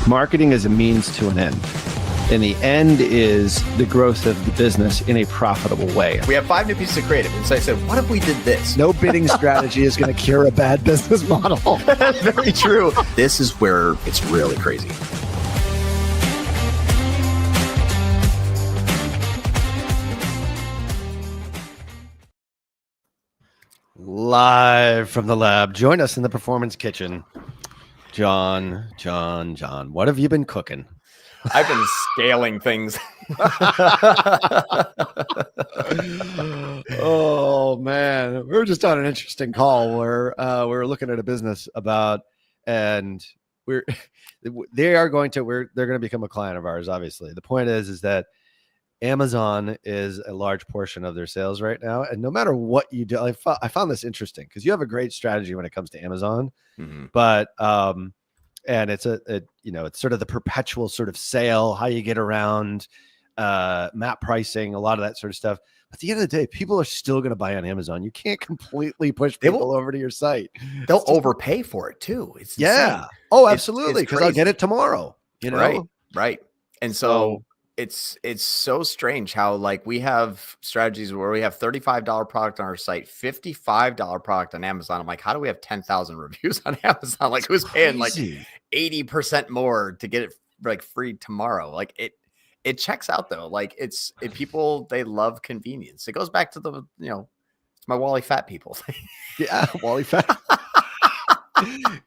Marketing is a means to an end. And the end is the growth of the business in a profitable way. We have 5 new pieces of creative. And so I said, what if we did this? No bidding strategy is going to cure a bad business model. That's very true. This is where it's really crazy. Live from the lab. Join us in the performance kitchen. John, what have you been cooking? I've been scaling things. Oh man, we were just on an interesting call where we were looking at a business and they're going to become a client of ours. Obviously, the point is that Amazon is a large portion of their sales right now, and no matter what you do, I found this interesting because you have a great strategy when it comes to Amazon, but and it's it's sort of the perpetual sort of sale, how you get around map pricing, a lot of that sort of stuff. At the end of the day, people are still going to buy on Amazon. You can't completely push people over to your site. They'll overpay for it too. It's insane. Oh, absolutely. Because I'll get it tomorrow. Right. And so it's so strange how like we have strategies where we have $35 product on our site, $55 product on Amazon. I'm like, how do we have 10,000 reviews on Amazon? Like who's paying like 80% more to get it like free tomorrow? Like it checks out though. Like people, they love convenience. It goes back to the, it's my Wally fat people thing. Yeah. Wally fat.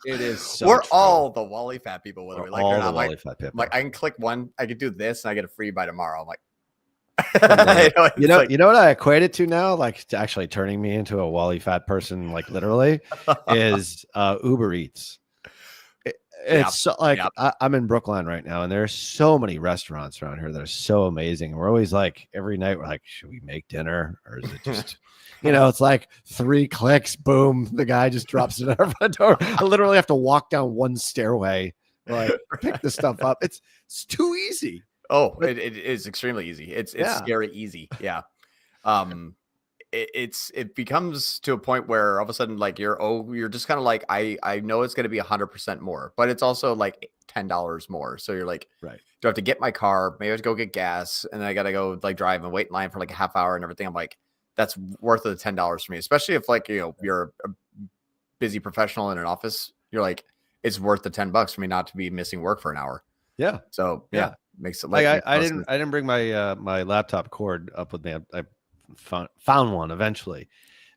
It is so we're true. All the Wally fat people, whether we like it or not. Wally fat people. Like I can click one, I could do this and I get a free by tomorrow. I'm like, you know what I equate it to now? Like to actually turning me into a Wally fat person, like literally, is Uber Eats. I'm in Brookline right now, and there's so many restaurants around here that are so amazing. We're always like, every night we're like, should we make dinner or is it just, it's like 3 clicks, boom, the guy just drops it at our front door. I literally have to walk down one stairway, like pick this stuff up. It's too easy. Oh, it is extremely easy. It's scary easy. Yeah. It becomes to a point where all of a sudden, like you're just kind of like, I know it's going to be 100% more, but it's also like $10 more. So you're like, right. Do I have to get my car? Maybe I have to go get gas and then I got to go like drive and wait in line for like a half hour and everything. I'm like, that's worth the $10 for me, especially if like, you're a busy professional in an office. You're like, it's worth the $10 for me not to be missing work for an hour. Yeah. So yeah. Makes it like I didn't bring my my laptop cord up with me. I found one eventually.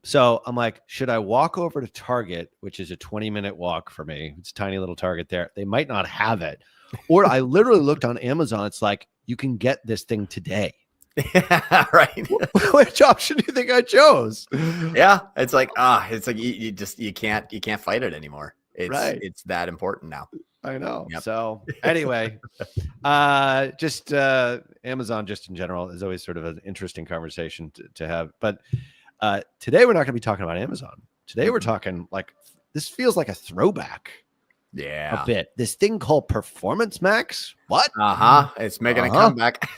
So I'm like, should I walk over to Target, which is a 20-minute walk for me? It's a tiny little Target there. They might not have it. Or I literally looked on Amazon. It's like, you can get this thing today. Yeah, right. Which option do you think I chose? Yeah. It's like, you can't fight it anymore. It's that important now. I know. Yep. So anyway, just Amazon just in general is always sort of an interesting conversation to have. But today we're not going to be talking about Amazon. Today we're talking like, this feels like a throwback. Yeah. A bit. This thing called Performance Max. What? It's making a comeback.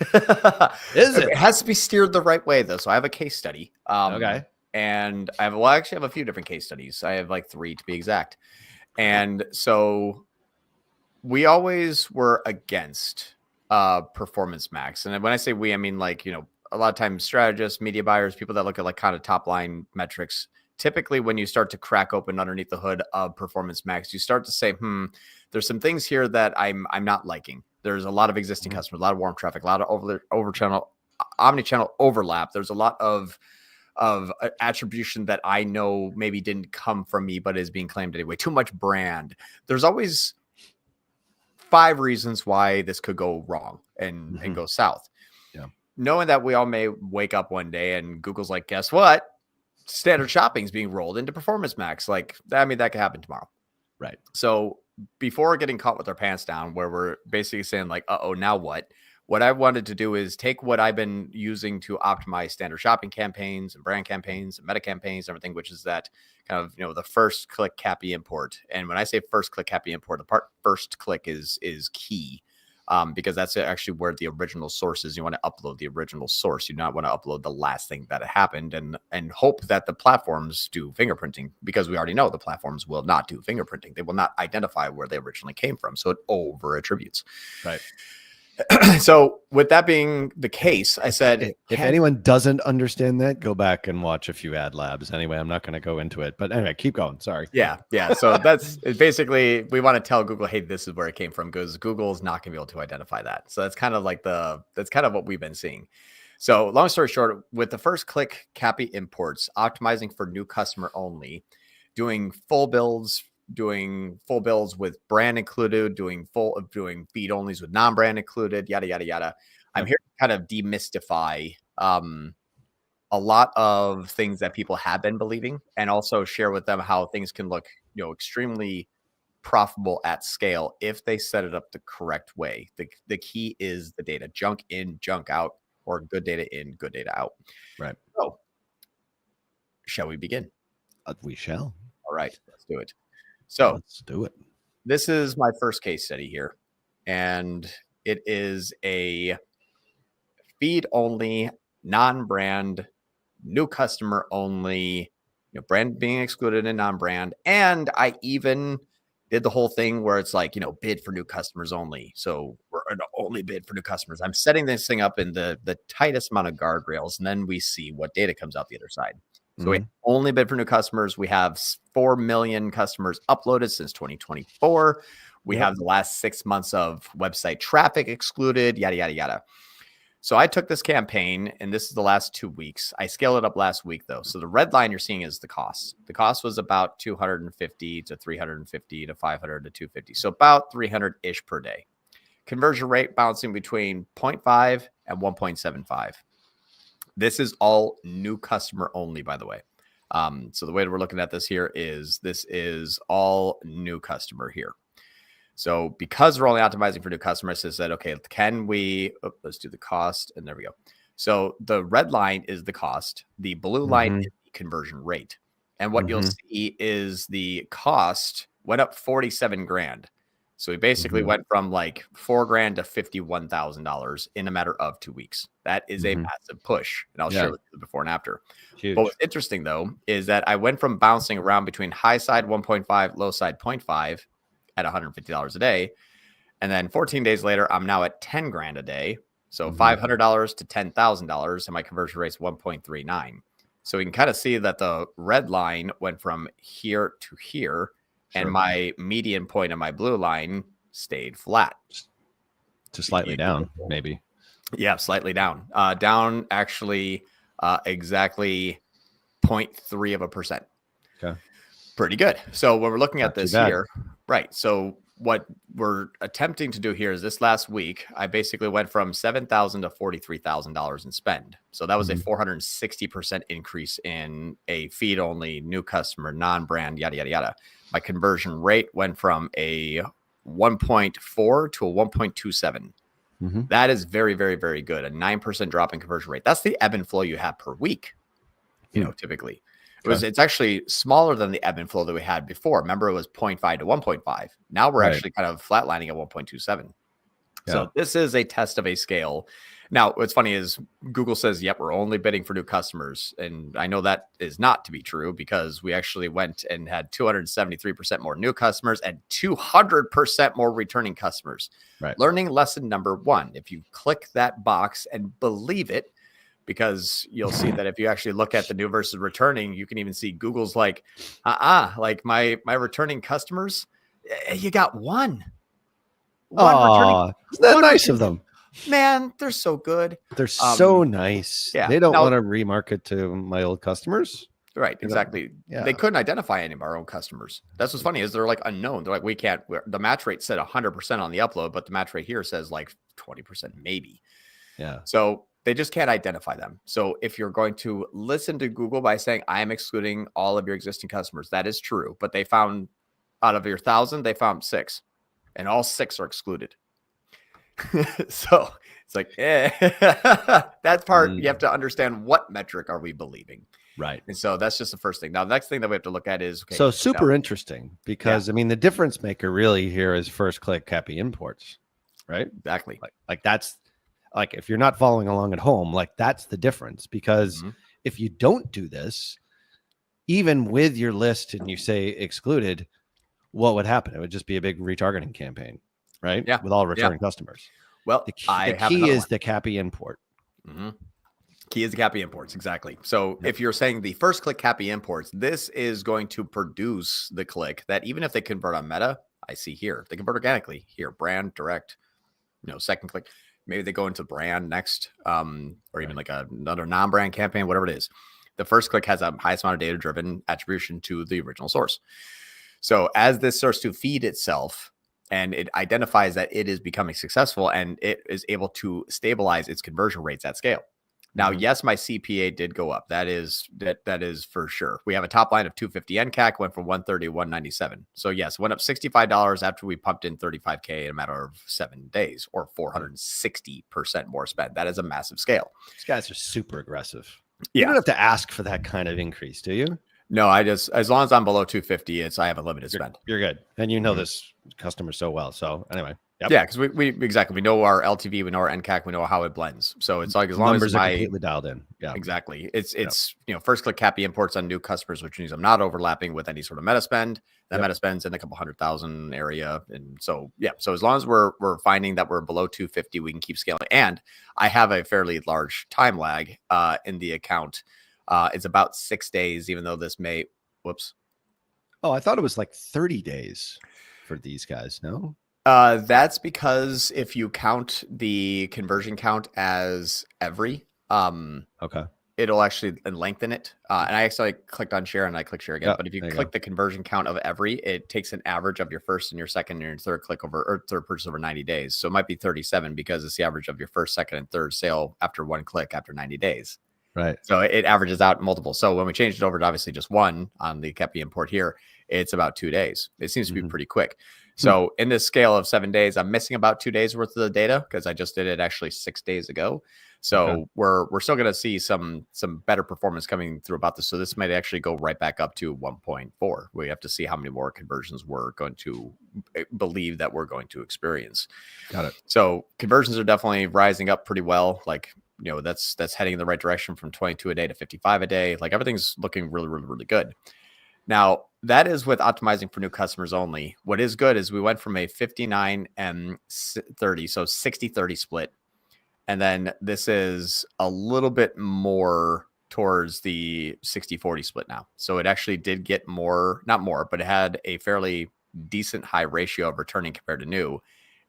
Is it? It has to be steered the right way though. So I have a case study. Okay. And I actually have a few different case studies. I have like 3 to be exact. And so we always were against Performance Max. And when I say we, I mean like, a lot of times strategists, media buyers, people that look at like kind of top line metrics, typically when you start to crack open underneath the hood of Performance Max, you start to say, there's some things here that I'm not liking. There's a lot of existing customers, a lot of warm traffic, a lot of omni-channel overlap. There's a lot of attribution that I know maybe didn't come from me, but is being claimed anyway. Too much brand. There's always 5 reasons why this could go wrong and go south. Yeah. Knowing that we all may wake up one day and Google's like, guess what? Standard shopping is being rolled into Performance Max. Like, that could happen tomorrow. Right. So before getting caught with our pants down, where we're basically saying like, now what I wanted to do is take what I've been using to optimize standard shopping campaigns and brand campaigns and meta campaigns, everything, which is that kind of, the first click cAPI import. And when I say first click cAPI import, the part first click is key. because that's actually where the original source is. You want to upload the original source. You do not want to upload the last thing that happened and hope that the platforms do fingerprinting, because we already know the platforms will not do fingerprinting. They will not identify where they originally came from. So it over attributes. Right. So with that being the case, I said, if anyone doesn't understand that, go back and watch a few ad labs. Anyway, I'm not going to go into it, but anyway, keep going. Sorry. Yeah. So that's basically, we want to tell Google, hey, this is where it came from, because Google is not going to be able to identify that. So that's kind of like that's kind of what we've been seeing. So long story short, with the first click cAPI imports, optimizing for new customer only, doing full builds with brand included, doing feed onlys with non-brand included, yada, yada, yada. I'm here to kind of demystify a lot of things that people have been believing, and also share with them how things can look, extremely profitable at scale if they set it up the correct way. The key is the data, junk in, junk out, or good data in, good data out. Right. So shall we begin? We shall. All right, let's do it. So let's do it. This is my first case study here, and it is a feed only, non-brand, new customer only, brand being excluded and non-brand. And I even did the whole thing where it's like, bid for new customers only. So we're going to only bid for new customers. I'm setting this thing up in the tightest amount of guardrails, and then we see what data comes out the other side. So we only bid for new customers. We have 4 million customers uploaded since 2024. We have the last 6 months of website traffic excluded, yada, yada, yada. So I took this campaign, and this is the last 2 weeks. I scaled it up last week, though. So the red line you're seeing is the cost. The cost was about 250 to 350 to 500 to 250. So about 300-ish per day. Conversion rate bouncing between 0.5 and 1.75. This is all new customer only, by the way. So the way that we're looking at this here is this is all new customer here. So because we're only optimizing for new customers, I said, okay, can we, let's do the cost, and there we go. So the red line is the cost. The blue line is the conversion rate. And what you'll see is the cost went up 47 grand. So we basically went from like $4 grand to $51,000 in a matter of 2 weeks. That is a massive push. And I'll share with you the before and after. Huge. But what's interesting, though, is that I went from bouncing around between high side 1.5, low side 0.5 at $150 a day. And then 14 days later, I'm now at 10 grand a day. So $500 to $10,000, and my conversion rate is 1.39. So we can kind of see that the red line went from here to here, and my median point of my blue line stayed flat. Just slightly down, maybe. Yeah, slightly down. Down actually exactly 0.3%. Okay. Pretty good. So when we're looking at this here, right. So what we're attempting to do here is this last week, I basically went from $7,000 to $43,000 in spend. So that was a 460% increase in a feed only, new customer, non-brand, yada, yada, yada. My conversion rate went from a 1.4 to a 1.27. That is very, very, very good. A 9% drop in conversion rate. That's the ebb and flow you have per week, typically. It's actually smaller than the ebb and flow that we had before. Remember, it was 0.5 to 1.5. Now we're actually kind of flatlining at 1.27. So this is a test of a scale. Now, what's funny is Google says, yep, we're only bidding for new customers. And I know that is not to be true, because we actually went and had 273% more new customers and 200% more returning customers. Right. Learning lesson number 1, if you click that box and believe it, because you'll see that if you actually look at the new versus returning, you can even see Google's like, like my returning customers, you got one returning. Isn't that nice of them? Man, they're so good. They're so nice. Yeah. They don't want to remarket to my old customers. Right, exactly. They couldn't identify any of our own customers. That's what's funny is they're like unknown. They're like, we can't. The match rate said 100% on the upload, but the match rate here says like 20% maybe. Yeah. So they just can't identify them. So if you're going to listen to Google by saying, I am excluding all of your existing customers, that is true. But they found out of your 1,000, they found 6, and all 6 are excluded. So it's like, that part you have to understand, what metric are we believing? Right. And so that's just the first thing. Now, the next thing that we have to look at is, okay, so super interesting, because I mean, the difference maker really here is first click cAPI imports. right? Exactly. Like that's like, if you're not following along at home, like that's the difference. Because if you don't do this, even with your list and you say excluded, what would happen? It would just be a big retargeting campaign, right? Yeah. With all returning customers. Well, The key, I the have key another is one. the cAPI import. Key is the cAPI imports. Exactly. So if you're saying the first click cAPI imports, this is going to produce the click that even if they convert on Meta, I see here, they convert organically here, brand, direct, second click, maybe they go into brand next, or even like another non-brand campaign, whatever it is. The first click has a highest amount of data-driven attribution to the original source. So as this starts to feed itself and it identifies that it is becoming successful and it is able to stabilize its conversion rates at scale. Now, yes, my CPA did go up. That is for sure. We have a top line of 250 NCAC, went from 130 to 197. So yes, went up $65 after we pumped in 35K in a matter of 7 days, or 460% more spend. That is a massive scale. These guys are super aggressive. Yeah. You don't have to ask for that kind of increase, do you? No, as long as I'm below 250, I have a limited spend. You're good. And you know this customer so well. So anyway. Yep. Yeah, because we know our LTV, we know our NCAC, we know how it blends. So it's like as long numbers as are completely dialed in. Yeah, exactly. It's first click cAPI imports on new customers, which means I'm not overlapping with any sort of meta spend. That meta spend's in the couple 100,000 area, and so so as long as we're finding that we're below 250, we can keep scaling. And I have a fairly large time lag in the account. It's about 6 days, even though this may. Whoops. Oh, I thought it was like 30 days for these guys. No. That's because if you count the conversion count as every, okay, it'll actually lengthen it. And I actually clicked on share and I click share again. Yep, but if you click the conversion count of every, it takes an average of your first and your second and your third click over, or third purchase over 90 days. So it might be 37 because it's the average of your first, second, and third sale after one click after 90 days. Right. So it averages out multiple. So when we changed it over to obviously just one on the cAPI import here, it's about 2 days. It seems to be pretty quick. So in this scale of 7 days, I'm missing about 2 days worth of the data because I just did it actually 6 days ago. So we're still going to see some better performance coming through about this. So this might actually go right back up to 1.4. We have to see how many more conversions we're going to believe that we're going to experience. Got it. So conversions are definitely rising up pretty well. Like, that's heading in the right direction from 22 a day to 55 a day. Like everything's looking really, really, really good. Now, that is with optimizing for new customers only. What is good is we went from a 59 and 30, so 60-30 split. And then this is a little bit more towards the 60-40 split now. So it actually did get more, not more, but it had a fairly decent high ratio of returning compared to new.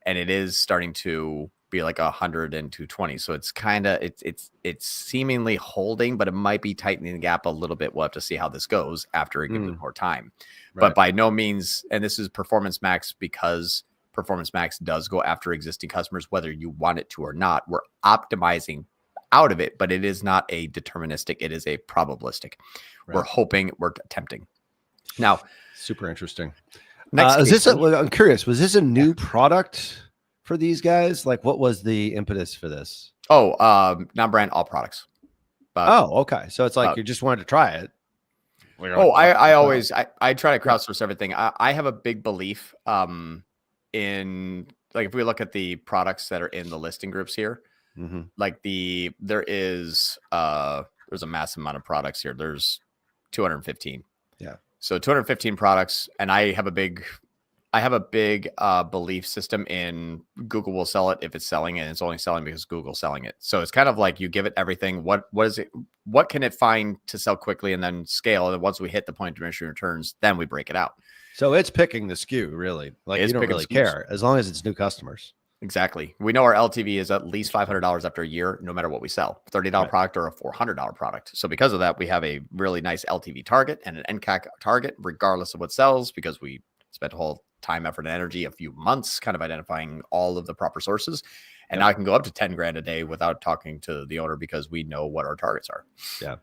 And it is starting to be like 100 and 220. So it's kind of, it's seemingly holding, but it might be tightening the gap a little bit. We'll have to see how this goes after it gives it more time. Right. But by no means, and this is Performance Max because Performance Max does go after existing customers, whether you want it to or not. We're optimizing out of it, but it is not a deterministic. It is a probabilistic. Right. We're hoping, we're attempting. Now, super interesting. Next, I'm curious, was this a new product for these guys? Like, what was the impetus for this? Non-brand, all products. Okay. So it's like you just wanted to try it. I try to crowdsource everything. I have a big belief in, like, if we look at the products that are in the listing groups here, like there's a massive amount of products here. There's 215. Yeah. So 215 products, and I have a big belief system in Google will sell it if it's selling, and it's only selling because Google's selling it. So it's kind of like you give it everything. What is it? What can it find to sell quickly and then scale? And once we hit the point of diminishing returns, then we break it out. So it's picking the SKU, really. Like, you don't really care as long as it's new customers. Exactly. We know our LTV is at least $500 after a year, no matter what we sell, $30 product or a $400 product. So because of that, we have a really nice LTV target and an NCAC target, regardless of what sells, because we spent a whole time, effort, and energy, a few months kind of identifying all of the proper sources. And now I can go up to 10 grand a day without talking to the owner because we know what our targets are. Yeah.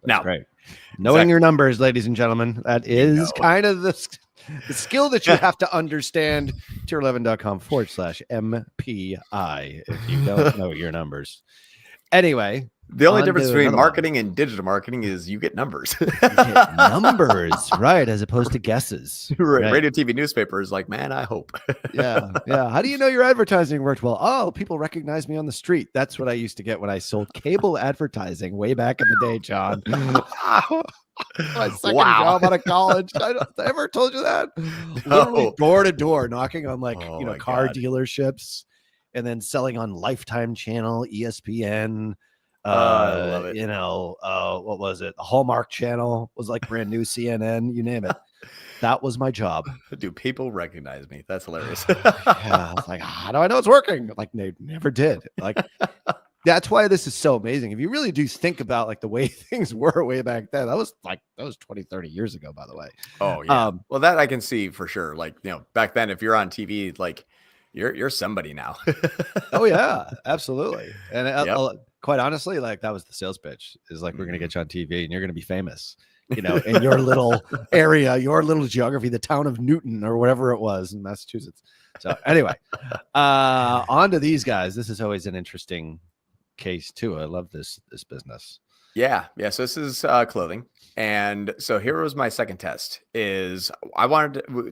Now, right. Knowing your numbers, ladies and gentlemen, that is kind of the skill that you have to understand. Tier11.com/MPI if you don't know your numbers. Anyway, The only On difference to between another one. marketing and digital marketing is you get numbers. You get numbers, right, as opposed to guesses. Right. Radio, TV, newspaper is like, man, I hope. Yeah. How do you know your advertising worked well? Oh, people recognize me on the street. That's what I used to get when I sold cable advertising way back in the day, John. My second job out of college. I ever told you that? Literally door to door, knocking on car dealerships, and then selling on Lifetime Channel, ESPN. I love it. What was it? The Hallmark Channel was like brand new, CNN, you name it. That was my job. Do people recognize me? That's hilarious. Yeah, it's like, how do I know it's working? Like, they never did. Like, that's why this is so amazing. If you really do think about like the way things were way back then, that was 20, 30 years ago, by the way. Oh, yeah. Well, that I can see for sure. Like, back then, if you're on TV, like you're somebody now. Oh, yeah, absolutely. And quite honestly, like that was the sales pitch is like, we're going to get you on TV and you're going to be famous, in your little area, your little geography, the town of Newton or whatever it was in Massachusetts. So anyway, on to these guys. This is always an interesting case too. I love this business. Yeah. So this is clothing. And so here was my second test is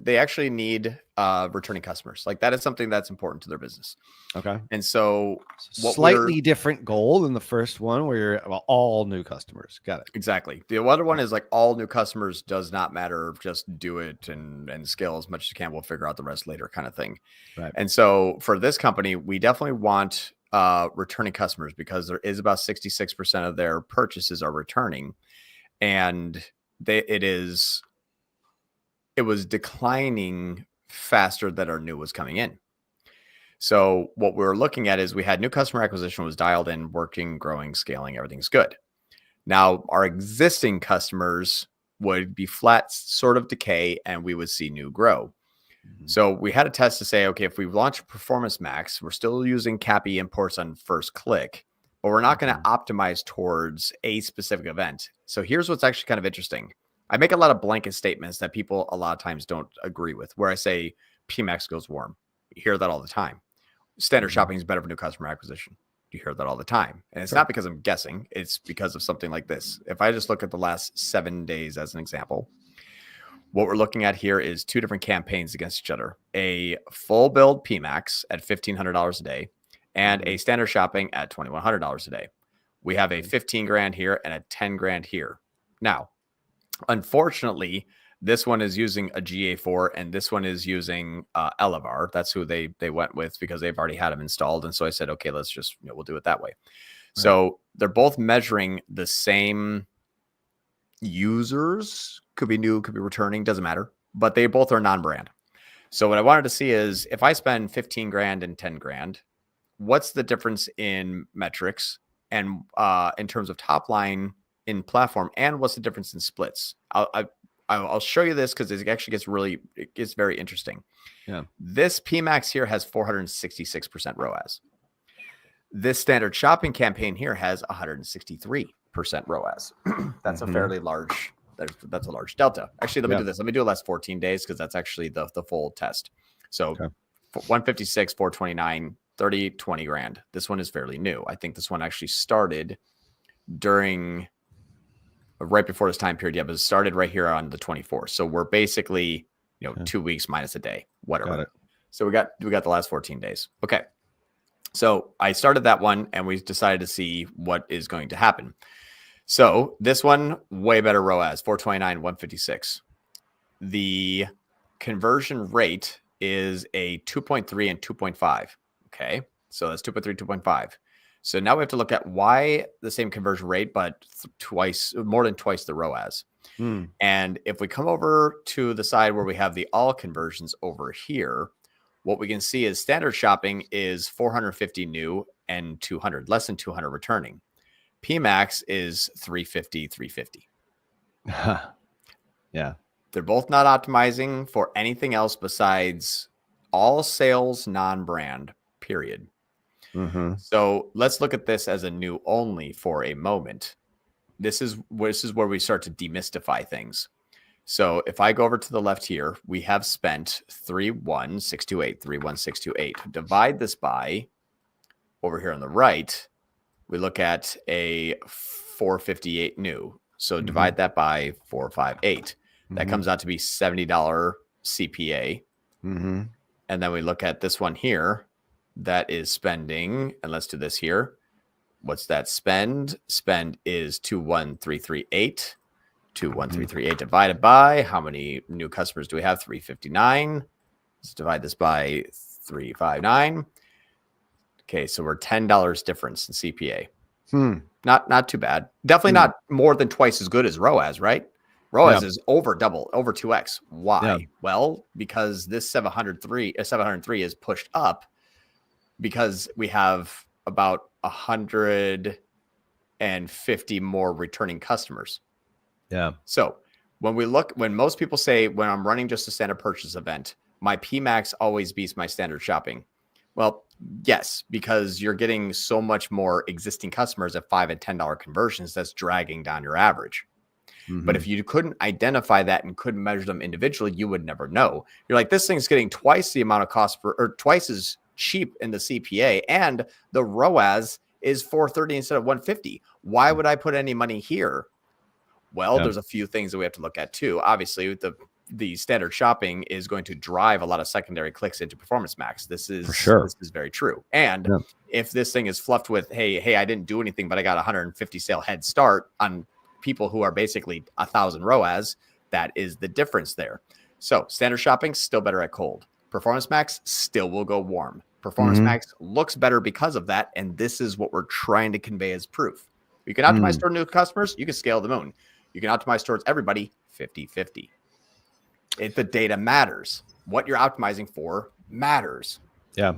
they actually need returning customers. Like that is something that's important to their business. Okay. And so slightly different goal than the first one where you're all new customers. Got it. Exactly. The other one is like all new customers does not matter. Just do it and scale as much as you can. We'll figure out the rest later kind of thing. Right. And so for this company, we definitely want returning customers because there is about 66% of their purchases are returning. And it was declining faster than our new was coming in. So what we're looking at is we had new customer acquisition was dialed in, working, growing, scaling, everything's good. Now our existing customers would be flat, sort of decay, and we would see new grow. Mm-hmm. So we had a test to say, okay, if we launch Performance Max, we're still using cAPI imports on first click, but we're not going to optimize towards a specific event. So here's what's actually kind of interesting. I make a lot of blanket statements that people a lot of times don't agree with, where I say PMAX goes warm. You hear that all the time. Standard shopping is better for new customer acquisition. You hear that all the time. And it's not because I'm guessing. It's because of something like this. If I just look at the last 7 days as an example, what we're looking at here is two different campaigns against each other. A full build PMAX at $1,500 a day and a standard shopping at $2,100 a day. We have a 15 grand here and a 10 grand here. Now, unfortunately, this one is using a GA4 and this one is using Elevar. That's who they went with because they've already had them installed. And so I said, okay, let's just, we'll do it that way. Right. So they're both measuring the same users, could be new, could be returning, doesn't matter, but they both are non-brand. So what I wanted to see is if I spend 15 grand and 10 grand, what's the difference in metrics and in terms of top line in platform, and what's the difference in splits? I'll show you this because it actually gets very interesting. Yeah. This PMAX here has 466% ROAS. This standard shopping campaign here has 163% ROAS. That's a fairly large, that's a large delta. Actually, let me do this. Let me do the last 14 days because that's actually the full test. So 156, 429, 30, 20 grand. This one is fairly new. I think this one actually started right before this time period. Yeah, but it started right here on the 24th. So we're basically, 2 weeks minus a day, whatever. So we got the last 14 days. Okay. So I started that one and we decided to see what is going to happen. So this one, way better ROAS, 429, 156. The conversion rate is a 2.3 and 2.5. Okay. So that's 2.3, 2.5. So now we have to look at why the same conversion rate, but more than twice the ROAS. And if we come over to the side where we have the all conversions over here, what we can see is standard shopping is 450 new and 200, less than 200 returning. PMAX is 350, 350. Yeah. They're both not optimizing for anything else besides all sales, non-brand, period. So let's look at this as a new only for a moment. This is where we start to demystify things. So if I go over to the left here, we have spent 31628, 31628. Divide this by over here on the right, we look at a 458 new. So divide that by 458. That comes out to be $70 CPA. And then we look at this one here that is spending, and let's do this here. What's that spend? Spend is 21338. 21338 divided by how many new customers do we have? 359. Let's divide this by 359. Okay, so we're $10 difference in CPA. Not too bad. Definitely not more than twice as good as ROAS, right? ROAS is over 2x. Why? Yeah. Well, because this 703 is pushed up because we have about 150 more returning customers. Yeah. So when most people say, when I'm running just a standard purchase event, my PMAX always beats my standard shopping. Well, yes, because you're getting so much more existing customers at $5 and $10 conversions, that's dragging down your average. But if you couldn't identify that and couldn't measure them individually, you would never know. You're like, this thing's getting twice the amount of cost or twice as cheap in the CPA, and the ROAS is 430 instead of 150. Why would I put any money here? Well, there's a few things that we have to look at too. Obviously, the standard shopping is going to drive a lot of secondary clicks into Performance Max. This is for sure. This is very true. And if this thing is fluffed with, hey, I didn't do anything, but I got 150 sale head start on people who are basically 1,000 ROAS, that is the difference there. So standard shopping still better at cold. Performance Max still will go warm. Performance Max looks better because of that, and this is what we're trying to convey as proof. You can optimize toward new customers, you can scale the moon. You can optimize towards everybody 50-50. The data matters. What you're optimizing for matters. Yeah.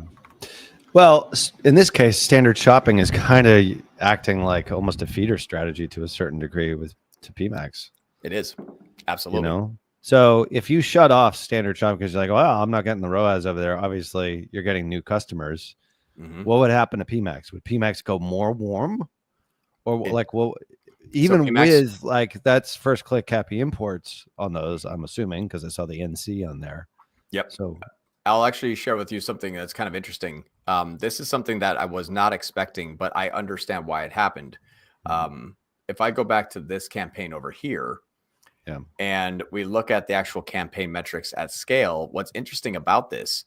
Well, in this case, standard shopping is kind of acting like almost a feeder strategy to a certain degree to PMAX. It is. Absolutely. You know? So if you shut off standard shopping because you're like, well, I'm not getting the ROAS over there. Obviously, you're getting new customers. What would happen to PMAX? Would PMAX go more warm? Or even with like that's first click cAPI imports on those, I'm assuming, because I saw the NC on there. Yep. So I'll actually share with you something that's kind of interesting. This is something that I was not expecting, but I understand why it happened. If I go back to this campaign over here, and we look at the actual campaign metrics at scale, what's interesting about this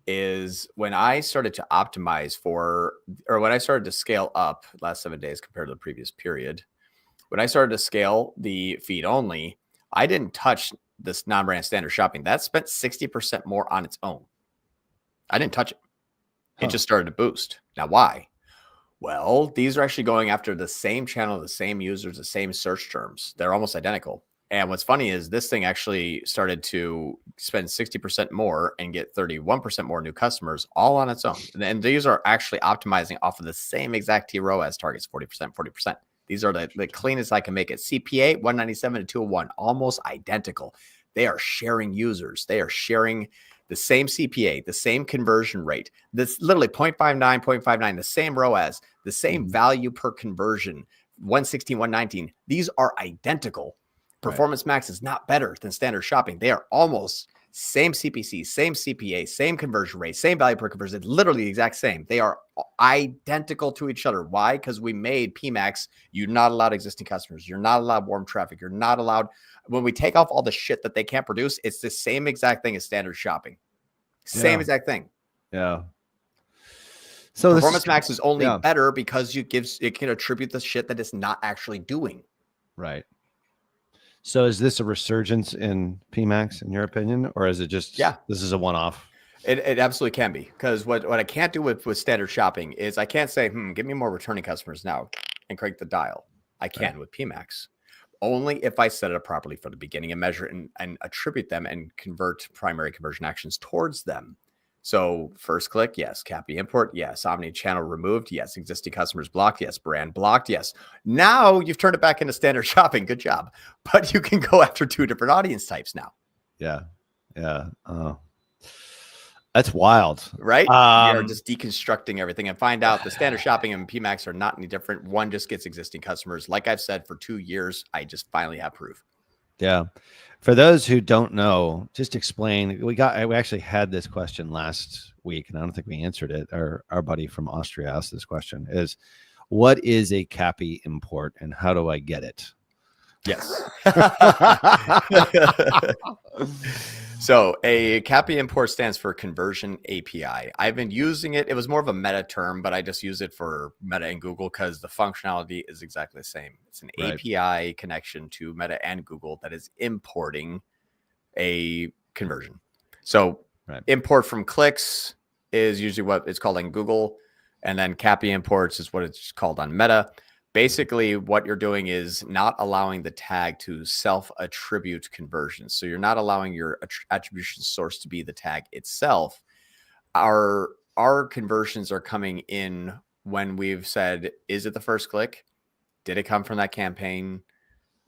is when I started to optimize when I started to scale up last 7 days compared to the previous period, when I started to scale the feed only, I didn't touch this non-brand standard shopping. That spent 60% more on its own. I didn't touch it. It just started to boost. Now, why? Well, these are actually going after the same channel, the same users, the same search terms. They're almost identical. And what's funny is this thing actually started to spend 60% more and get 31% more new customers all on its own. And these are actually optimizing off of the same exact ROAS targets, 40%, 40%. These are the cleanest I can make it. CPA 197 to 201, almost identical. They are sharing users. They are sharing the same CPA, the same conversion rate. This literally 0.59, 0.59, the same ROAS, the same value per conversion, 116, 119. These are identical. Performance Max is not better than standard shopping. They are almost same CPC, same CPA, same conversion rate, same value per conversion, literally the exact same. They are identical to each other. Why? Because we made PMAX, you're not allowed existing customers. You're not allowed warm traffic. You're not allowed, when we take off all the shit that they can't produce, it's the same exact thing as standard shopping. Same exact thing. Yeah. So Performance Max is only better because it can attribute the shit that it's not actually doing. Right. So is this a resurgence in PMAX in your opinion, or is it just, this is a one-off? It absolutely can be, because what I can't do with standard shopping is I can't say, give me more returning customers now and crank the dial. I can with PMAX. Only if I set it up properly from the beginning and measure it and attribute them and convert primary conversion actions towards them. So first click, yes. cAPI import, yes. Omni-channel removed, yes. Existing customers blocked, yes. Brand blocked, yes. Now you've turned it back into standard shopping. Good job. But you can go after two different audience types now. Yeah. Yeah. That's wild. Right? You're just deconstructing everything and find out the standard shopping and PMAX are not any different. One just gets existing customers. Like I've said for 2 years, I just finally have proof. Yeah. For those who don't know, just explain. We actually had this question last week, and I don't think we answered it. Our buddy from Austria asked this question: is What is a cAPI import and how do I get it? Yes. So a cAPI import stands for Conversion API. I've been using it. It was more of a meta term, but I just use it for Meta and Google because the functionality is exactly the same. It's an API connection to Meta and Google that is importing a conversion. So import from clicks is usually what it's called in Google. And then cAPI imports is what it's called on Meta. Basically, what you're doing is not allowing the tag to self-attribute conversions. So you're not allowing your attribution source to be the tag itself. Our conversions are coming in when we've said, is it the first click? Did it come from that campaign?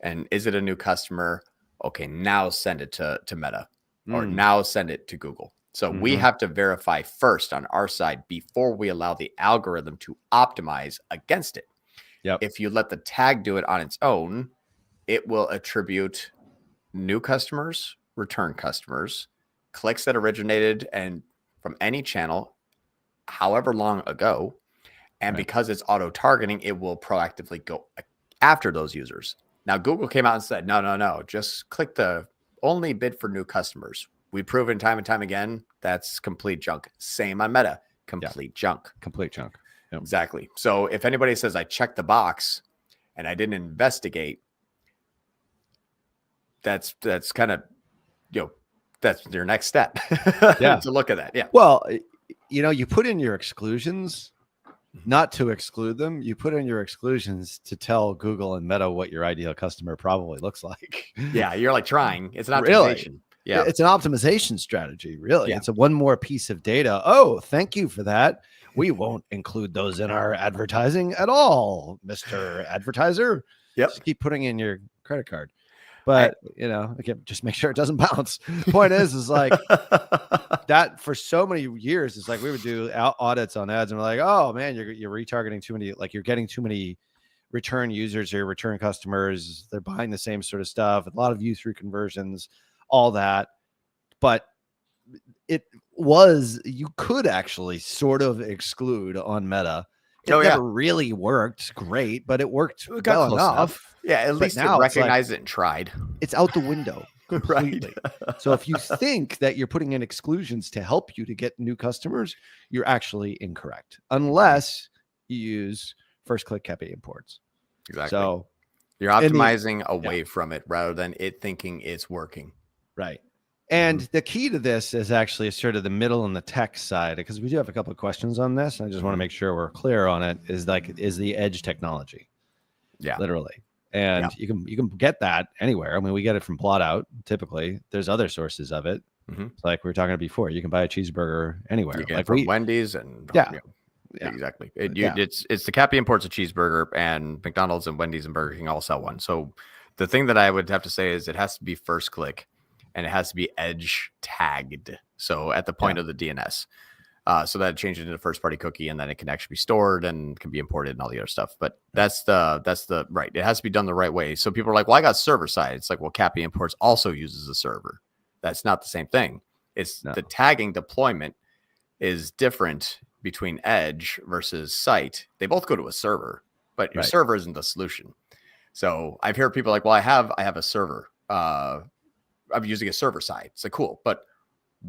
And is it a new customer? Okay, now send it to Meta or now send it to Google. So we have to verify first on our side before we allow the algorithm to optimize against it. Yep. If you let the tag do it on its own, it will attribute new customers, return customers, clicks that originated and from any channel, however long ago. And because it's auto-targeting, it will proactively go after those users. Now, Google came out and said, no, just click the only bid for new customers. We've proven time and time again, that's complete junk. Same on Meta, complete junk. Complete junk. Yep. Exactly. So if anybody says I checked the box and I didn't investigate, that's kind of, that's your next step to look at that. Yeah. Well, you put in your exclusions, not to exclude them. You put in your exclusions to tell Google and Meta what your ideal customer probably looks like. Yeah. You're like trying. It's an optimization. Really? Yeah. It's an optimization strategy, really. Yeah. It's one more piece of data. Oh, thank you for that. We won't include those in our advertising at all, Mr. Advertiser. Yep. Just keep putting in your credit card. But, again, just make sure it doesn't bounce. Point is like that for so many years, it's like we would do audits on ads and we're like, oh, man, you're retargeting too many, like you're getting too many return users or return customers. They're buying the same sort of stuff. A lot of view through conversions, all that. But you could actually sort of exclude on Meta. It never really worked great, but it worked well enough. Yeah, at least it recognized it and tried. It's out the window completely. So if you think that you're putting in exclusions to help you to get new customers, you're actually incorrect, unless you use first click cAPI imports. Exactly. So you're optimizing away from it rather than it thinking it's working. Right. And the key to this is actually sort of the middle and the tech side, because we do have a couple of questions on this. And I just want to make sure we're clear on it. Is the edge technology? Yeah, literally. And you can get that anywhere. I mean, we get it from Plotout. Typically, there's other sources of it. Like we were talking about before, you can buy a cheeseburger anywhere. You get like it from Wendy's and exactly. It's the cAPI imports a cheeseburger, and McDonald's and Wendy's and Burger King all sell one. So the thing that I would have to say is it has to be first click. And it has to be edge tagged. So at the point of the DNS. So that changes into first party cookie, and then it can actually be stored and can be imported and all the other stuff. But that's the right. It has to be done the right way. So people are like, well, I got server side. It's like, well, cAPI imports also uses a server. That's not the same thing. It's the tagging deployment is different between edge versus site. They both go to a server, but your server isn't the solution. So I've heard people like, well, I have a server. I'm using a server side. It's like, cool, but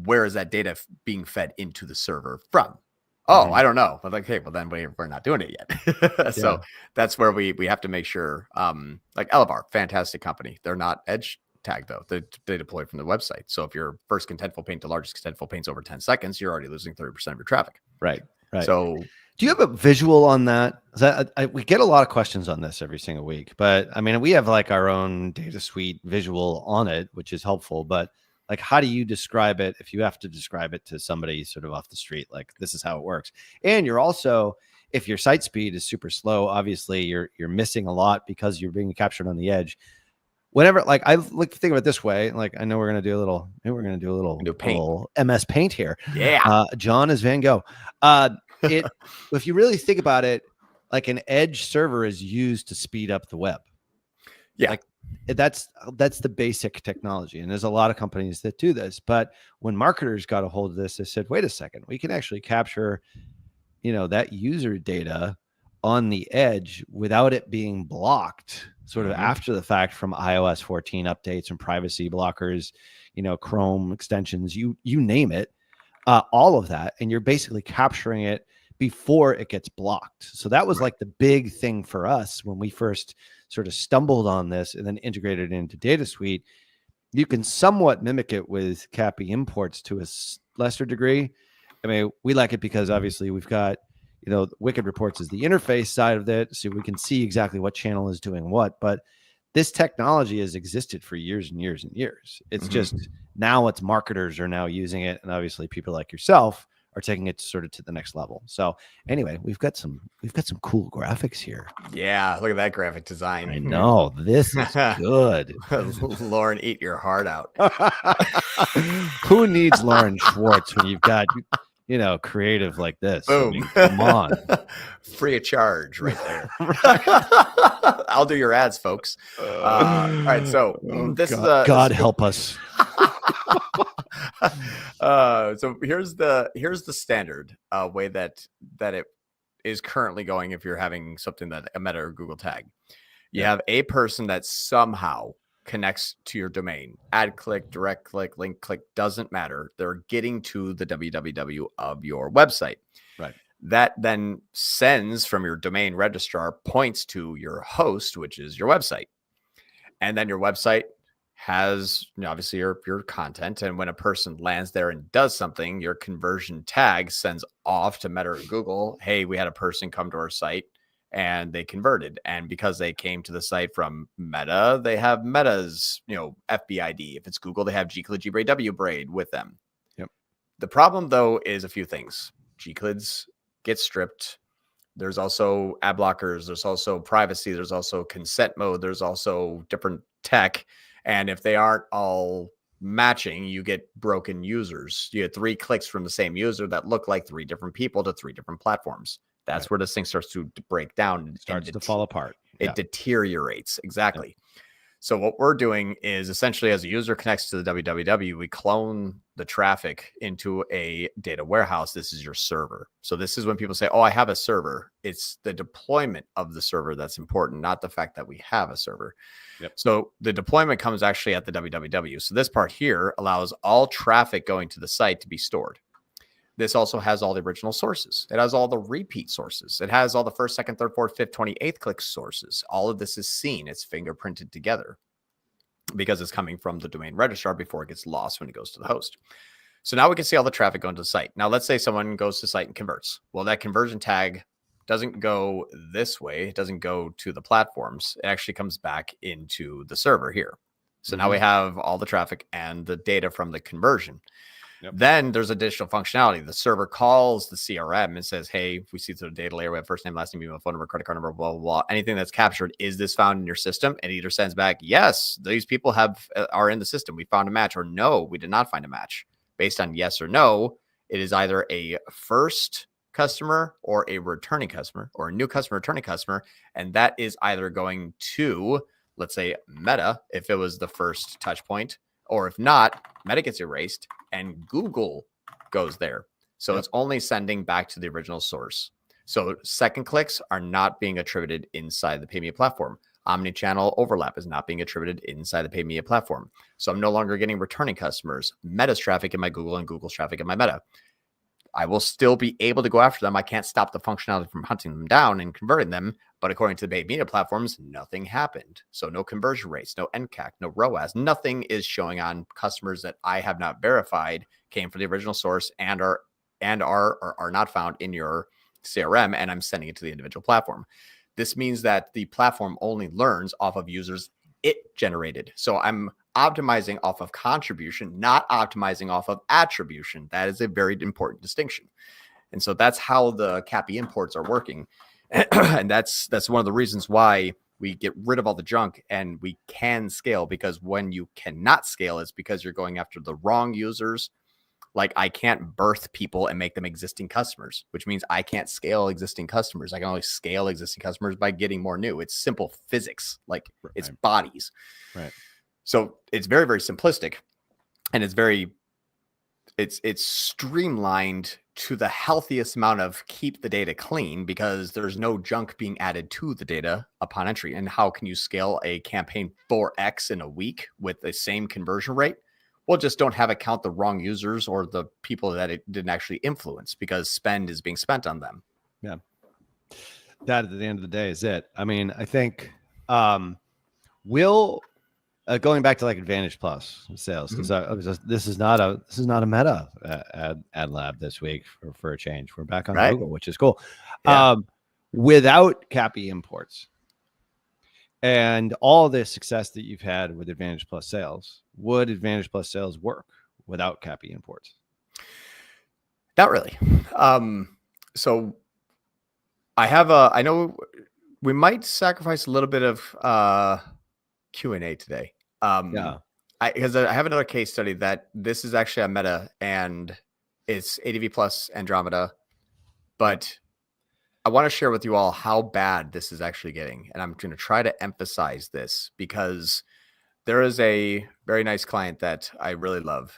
where is that data being fed into the server from? Oh, I don't know. But like, hey, well then we're not doing it yet. So that's where we have to make sure, like Elevar, fantastic company. They're not edge tagged though. They deploy from the website. So if your first contentful paint to largest contentful paint's over 10 seconds, you're already losing 30% of your traffic. Right. So do you have a visual on that? We get a lot of questions on this every single week, but I mean, we have like our own data suite visual on it, which is helpful, but like, how do you describe it if you have to describe it to somebody sort of off the street? Like, this is how it works. And you're also, if your site speed is super slow, obviously you're missing a lot because you're being captured on the edge. Whenever, like, I like to think of it this way, like, I know we're going to do a little MS Paint here. Yeah. John is Van Gogh. If you really think about it, like an edge server is used to speed up the web. Yeah. Like that's the basic technology. And there's a lot of companies that do this, but when marketers got a hold of this, they said, wait a second, we can actually capture, that user data on the edge without it being blocked sort of after the fact from iOS 14 updates and privacy blockers, Chrome extensions, you name it, all of that. And you're basically capturing it before it gets blocked. So that was like the big thing for us when we first sort of stumbled on this and then integrated it into Data Suite. You can somewhat mimic it with cAPI imports to a lesser degree. I mean, we like it because obviously we've got, Wicked Reports is the interface side of it, so we can see exactly what channel is doing what. But this technology has existed for years and years and years. It's just now it's marketers are now using it, and obviously people like yourself are taking it sort of to the next level. So anyway, we've got some cool graphics here. Yeah, look at that graphic design. I know, this is good. Lauren, eat your heart out. Who needs Lauren Schwartz when you've got creative like this? Boom. I mean, come on. Free of charge right there. I'll do your ads, folks. All right, so this is God help us. So here's the standard way that it is currently going. If you're having something that a Meta or Google tag, you have a person that somehow connects to your domain. Ad click, direct click, link click, doesn't matter. They're getting to the www of your website. Right. That then sends from your domain registrar points to your host, which is your website. And then your website has obviously your content. And when a person lands there and does something, your conversion tag sends off to Meta or Google. Hey, we had a person come to our site and they converted. And because they came to the site from Meta, they have Meta's, FBID. If it's Google, they have gclid, gbraid, braid with them. Yep. The problem though is a few things. Gclids get stripped. There's also ad blockers. There's also privacy. There's also consent mode. There's also different tech. And if they aren't all matching, you get broken users. You get 3 clicks from the same user that look like 3 different people to 3 different platforms. That's where this thing starts to break down. It starts to fall apart. It deteriorates. Exactly. Yeah. So what we're doing is essentially as a user connects to the www, we clone the traffic into a data warehouse. This is your server. So this is when people say, oh, I have a server. It's the deployment of the server that's important, not the fact that we have a server. Yep. So the deployment comes actually at the www. So this part here allows all traffic going to the site to be stored. This also has all the original sources. It has all the repeat sources. It has all the 1st, 2nd, 3rd, 4th, 5th, 28th click sources. All of this is seen. It's fingerprinted together because it's coming from the domain registrar before it gets lost when it goes to the host. So now we can see all the traffic going to the site. Now, let's say someone goes to the site and converts. Well, that conversion tag doesn't go this way. It doesn't go to the platforms. It actually comes back into the server here. So now we have all the traffic and the data from the conversion. Yep. Then there's additional functionality. The server calls the CRM and says, hey, we see through the data layer, we have first name, last name, email, phone number, credit card number, blah, blah, blah. Anything that's captured, is this found in your system? And it either sends back, yes, these people are in the system. We found a match, or no, we did not find a match. Based on yes or no, it is either a first customer or a returning customer or a new customer, returning customer. And that is either going to, let's say, Meta, if it was the first touch point, or if not, Meta gets erased and Google goes there. So it's only sending back to the original source. So second clicks are not being attributed inside the PayMedia platform. Omnichannel overlap is not being attributed inside the PayMedia platform. So I'm no longer getting returning customers, Meta's traffic in my Google and Google's traffic in my Meta. I will still be able to go after them. I can't stop the functionality from hunting them down and converting them. But according to the paid media platforms, nothing happened. So no conversion rates, no NCAC, no ROAS. Nothing is showing on customers that I have not verified came from the original source and are not found in your CRM. And I'm sending it to the individual platform. This means that the platform only learns off of users it generated. So I'm optimizing off of contribution, not optimizing off of attribution. That is a very important distinction. And so that's how the cAPI imports are working. And that's one of the reasons why we get rid of all the junk and we can scale, because when you cannot scale, it's because you're going after the wrong users. Like I can't birth people and make them existing customers, which means I can't scale existing customers. I can only scale existing customers by getting more new. It's simple physics, like it's bodies. Right. So it's very, very simplistic, and it's streamlined to the healthiest amount of keep the data clean because there's no junk being added to the data upon entry. And how can you scale a campaign 4x in a week with the same conversion rate? Well, just don't have it count the wrong users or the people that it didn't actually influence because spend is being spent on them. Yeah. That at the end of the day is it. I mean, I think going back to like Advantage Plus sales, because this is not a Meta ad lab this week for a change. We're back on Google, which is cool. Yeah. Without cAPI imports and all the success that you've had with Advantage Plus sales, would Advantage Plus sales work without cAPI imports? Not really. So I know we might sacrifice a little bit of Q&A today. Because I have another case study that this is actually a Meta and it's ADV plus Andromeda, but I want to share with you all how bad this is actually getting. And I'm going to try to emphasize this because there is a very nice client that I really love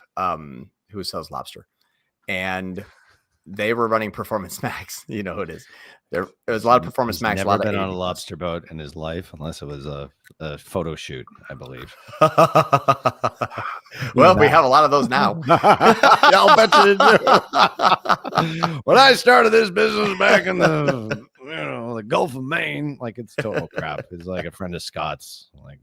who sells lobster, and they were running Performance Max. You know who it is. There was a lot of Performance Max. Never been on a lobster boat in his life, unless it was a photo shoot, I believe. Well, we have a lot of those now. Yeah, I'll bet you do. When I started this business back in the Gulf of Maine, like it's total crap. It's like a friend of Scott's. Like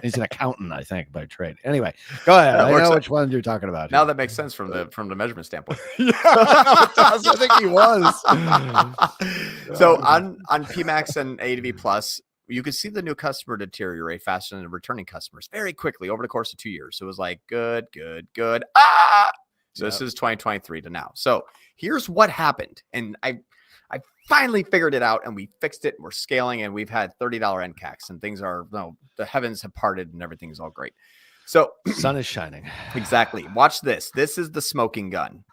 he's an accountant, I think, by trade. Anyway, go ahead. I know which one you're talking about. Now that makes sense from the measurement standpoint. Yeah, it does. I think he was. So on PMAX and ADV Plus, you could see the new customer deteriorate faster than the returning customers very quickly over the course of 2 years. So it was like good. So this is 2023 to now. So here's what happened. And I finally figured it out, and we fixed it. And we're scaling, and we've had $30 NCACs, and things are, the heavens have parted and everything's all great. So sun is shining. Exactly. Watch this. This is the smoking gun.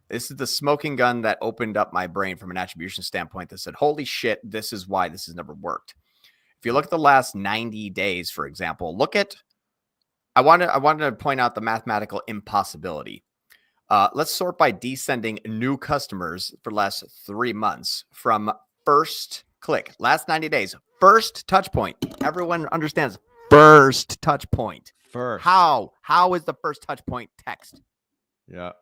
This is the smoking gun that opened up my brain from an attribution standpoint that said, holy shit, this is why this has never worked. If you look at the last 90 days, for example, I wanted to point out the mathematical impossibility. Let's sort by descending new customers for the last 3 months from first click, last 90 days, first touch point. Everyone understands first touch point. First. How is the first touch point text? Yeah.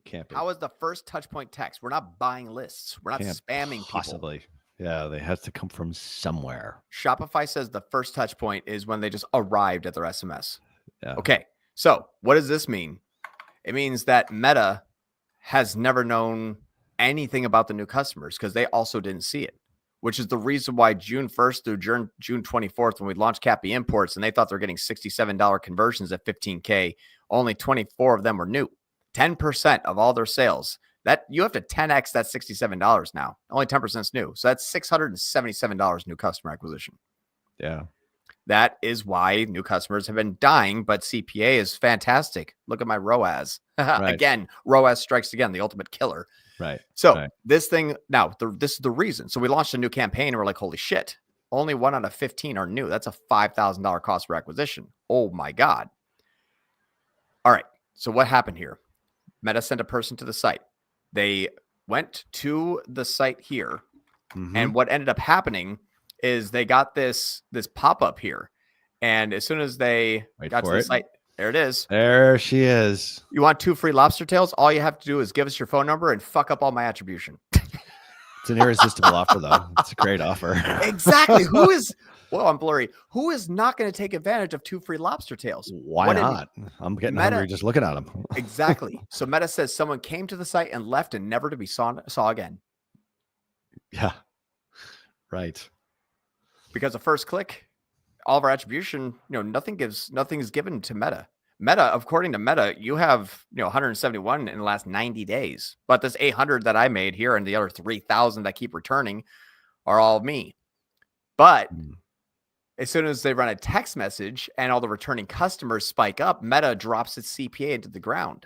Can't be. How is the first touch point text? We're not buying lists. We're not spamming people. Possibly. Yeah, they have to come from somewhere. Shopify says the first touch point is when they just arrived at their SMS. Yeah. Okay. So what does this mean? It means that Meta has never known anything about the new customers because they also didn't see it, which is the reason why June 1st through June 24th, when we launched cAPI imports and they thought they're getting $67 conversions at $15K, only 24 of them were new. 10% of all their sales. That you have to 10x that $67 now. Only 10% is new. So that's $677 new customer acquisition. Yeah. That is why new customers have been dying, but CPA is fantastic. Look at my ROAS. Right. Again, ROAS strikes again, the ultimate killer. Right. So this thing, now, this is the reason. So we launched a new campaign and we're like, holy shit, only 1 out of 15 are new. That's a $5,000 cost per acquisition. Oh my God. All right. So what happened here? Meta sent a person to the site. They went to the site here. Mm-hmm. And what ended up happening is they got this pop-up here. And as soon as they got to the site, there it is. There she is. You want 2 free lobster tails? All you have to do is give us your phone number and fuck up all my attribution. It's an irresistible offer, though. It's a great offer. Exactly. I'm blurry. Who is not going to take advantage of 2 free lobster tails? Why not? I'm getting hungry just looking at them. Exactly. So Meta says someone came to the site and left and never to be saw again. Yeah. Right. Because of first click, all of our attribution, nothing is given to Meta. Meta, according to Meta, you have 171 in the last 90 days. But this 800 that I made here and the other 3,000 that keep returning are all me. But as soon as they run a text message and all the returning customers spike up, Meta drops its CPA into the ground.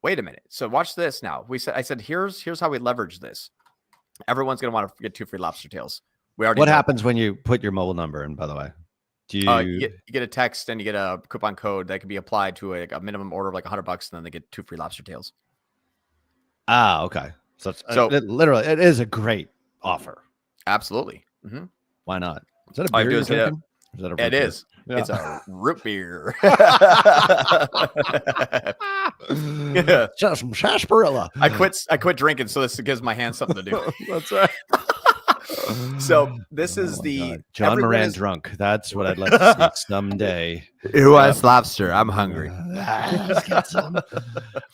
Wait a minute. So watch this now. I said, here's how we leverage this. Everyone's going to want to get 2 free lobster tails. What happens when you put your mobile number in, by the way? Do you get a text and you get a coupon code that can be applied to a minimum order of like $100, and then they get 2 free lobster tails. Ah, okay. So it's So literally, it is a great offer. absolutely. Why not? Is that a All you beer do you're is hit up. drinking? Or is that a It root beer? is. Yeah. It's a root beer. Just some sarsaparilla. I quit drinking, so this gives my hands something to do. That's right. So this is Oh my the God. John everyone Moran is drunk. That's what I'd like to see someday. Who has lobster? I'm hungry. Let's get some.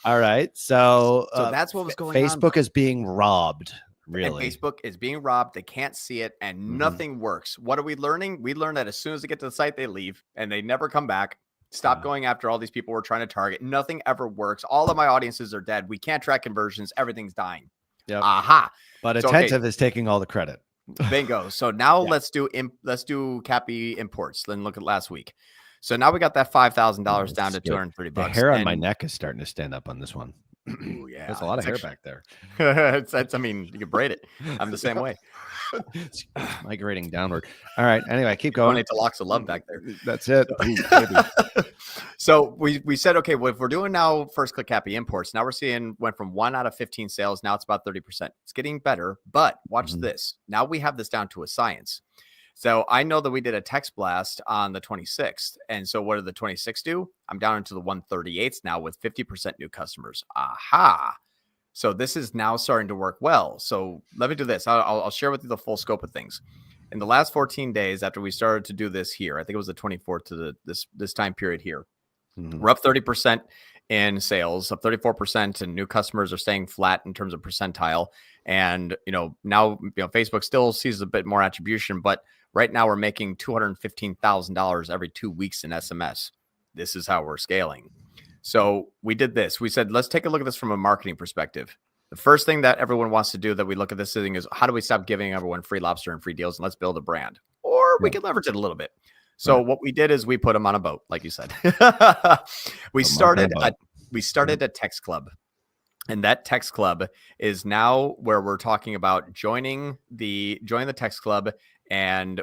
All right. So, So that's what was going on. Facebook is being robbed. And Really. Facebook is being robbed. They can't see it, and nothing works. What are we learning? We learn that as soon as they get to the site, they leave and they never come back. Stop going after all these people we're trying to target. Nothing ever works. All of my audiences are dead. We can't track conversions. Everything's dying. Yep. Aha. But So, Attentive is taking all the credit. Bingo. So now let's do cAPI imports. Then look at last week. So now we got that $5,000 down to $230. The hair on my neck is starting to stand up on this one. Ooh, yeah, there's a lot of hair back there. I mean, you can braid it. I'm the same way. It's migrating downward. All right. Anyway, keep going. Donate to Locks of Love back there. That's it. So we said, okay, well, if we're doing now first click cAPI imports, now we're seeing went from 1 out of 15 sales. Now it's about 30%. It's getting better, but watch this. Now we have this down to a science. So I know that we did a text blast on the 26th. And so what did the 26th do? I'm down into the 138s now with 50% new customers. Aha. So this is now starting to work well. So let me do this. I'll share with you the full scope of things. In the last 14 days after we started to do this here, I think it was the 24th to this time period here, we're up 30% in sales, up 34%, and new customers are staying flat in terms of percentile. And now Facebook still sees a bit more attribution, but right now we're making $215,000 every 2 weeks in SMS. This is how we're scaling. So we did this. We said, let's take a look at this from a marketing perspective. The first thing that everyone wants to do that we look at this thing is, how do we stop giving everyone free lobster and free deals, and let's build a brand? Or we can leverage it a little bit. So what we did is we put them on a boat, like you said. we started a text club. And that text club is now where we're talking about join the text club, and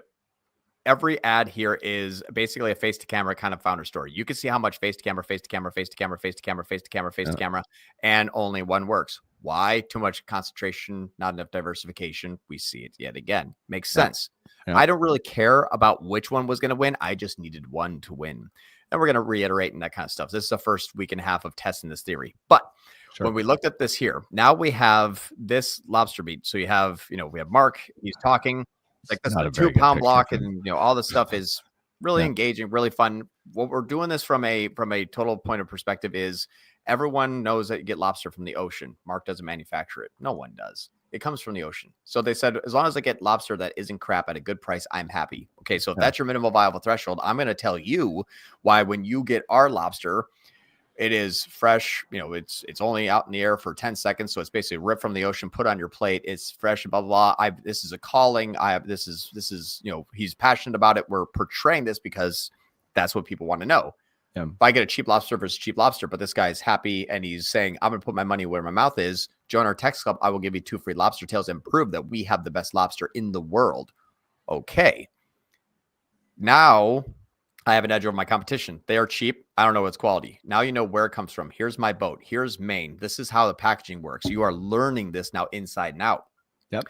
every ad here is basically a face to camera kind of founder story. You can see how much face to camera, and only one works. Why? Too much concentration, not enough diversification. We see it yet again. Makes sense. Yeah. I don't really care about which one was going to win. I just needed one to win. And we're going to reiterate and that kind of stuff. This is the first week and a half of testing this theory. But when we looked at this here, now we have this lobster beat. So we have Mark, he's talking. Like that's a 2 pound block, and all this stuff is really engaging, really fun. What we're doing this from a total point of perspective is everyone knows that you get lobster from the ocean. Mark doesn't manufacture it. No one does. It comes from the ocean. So they said, as long as I get lobster that isn't crap at a good price, I'm happy. Okay, so if that's your minimal viable threshold, I'm going to tell you why when you get our lobster, it is fresh. It's only out in the air for 10 seconds. So it's basically ripped from the ocean, put on your plate. It's fresh, blah, blah, blah. This is a calling. This is, he's passionate about it. We're portraying this because that's what people want to know. Yeah. If I get a cheap lobster versus cheap lobster, but this guy's happy and he's saying, I'm going to put my money where my mouth is. Join our text club. I will give you 2 free lobster tails and prove that we have the best lobster in the world. Okay. Now I have an edge over my competition. They are cheap. I don't know what's quality. Now you know where it comes from. Here's my boat. Here's Maine. This is how the packaging works. You are learning this now inside and out. Yep.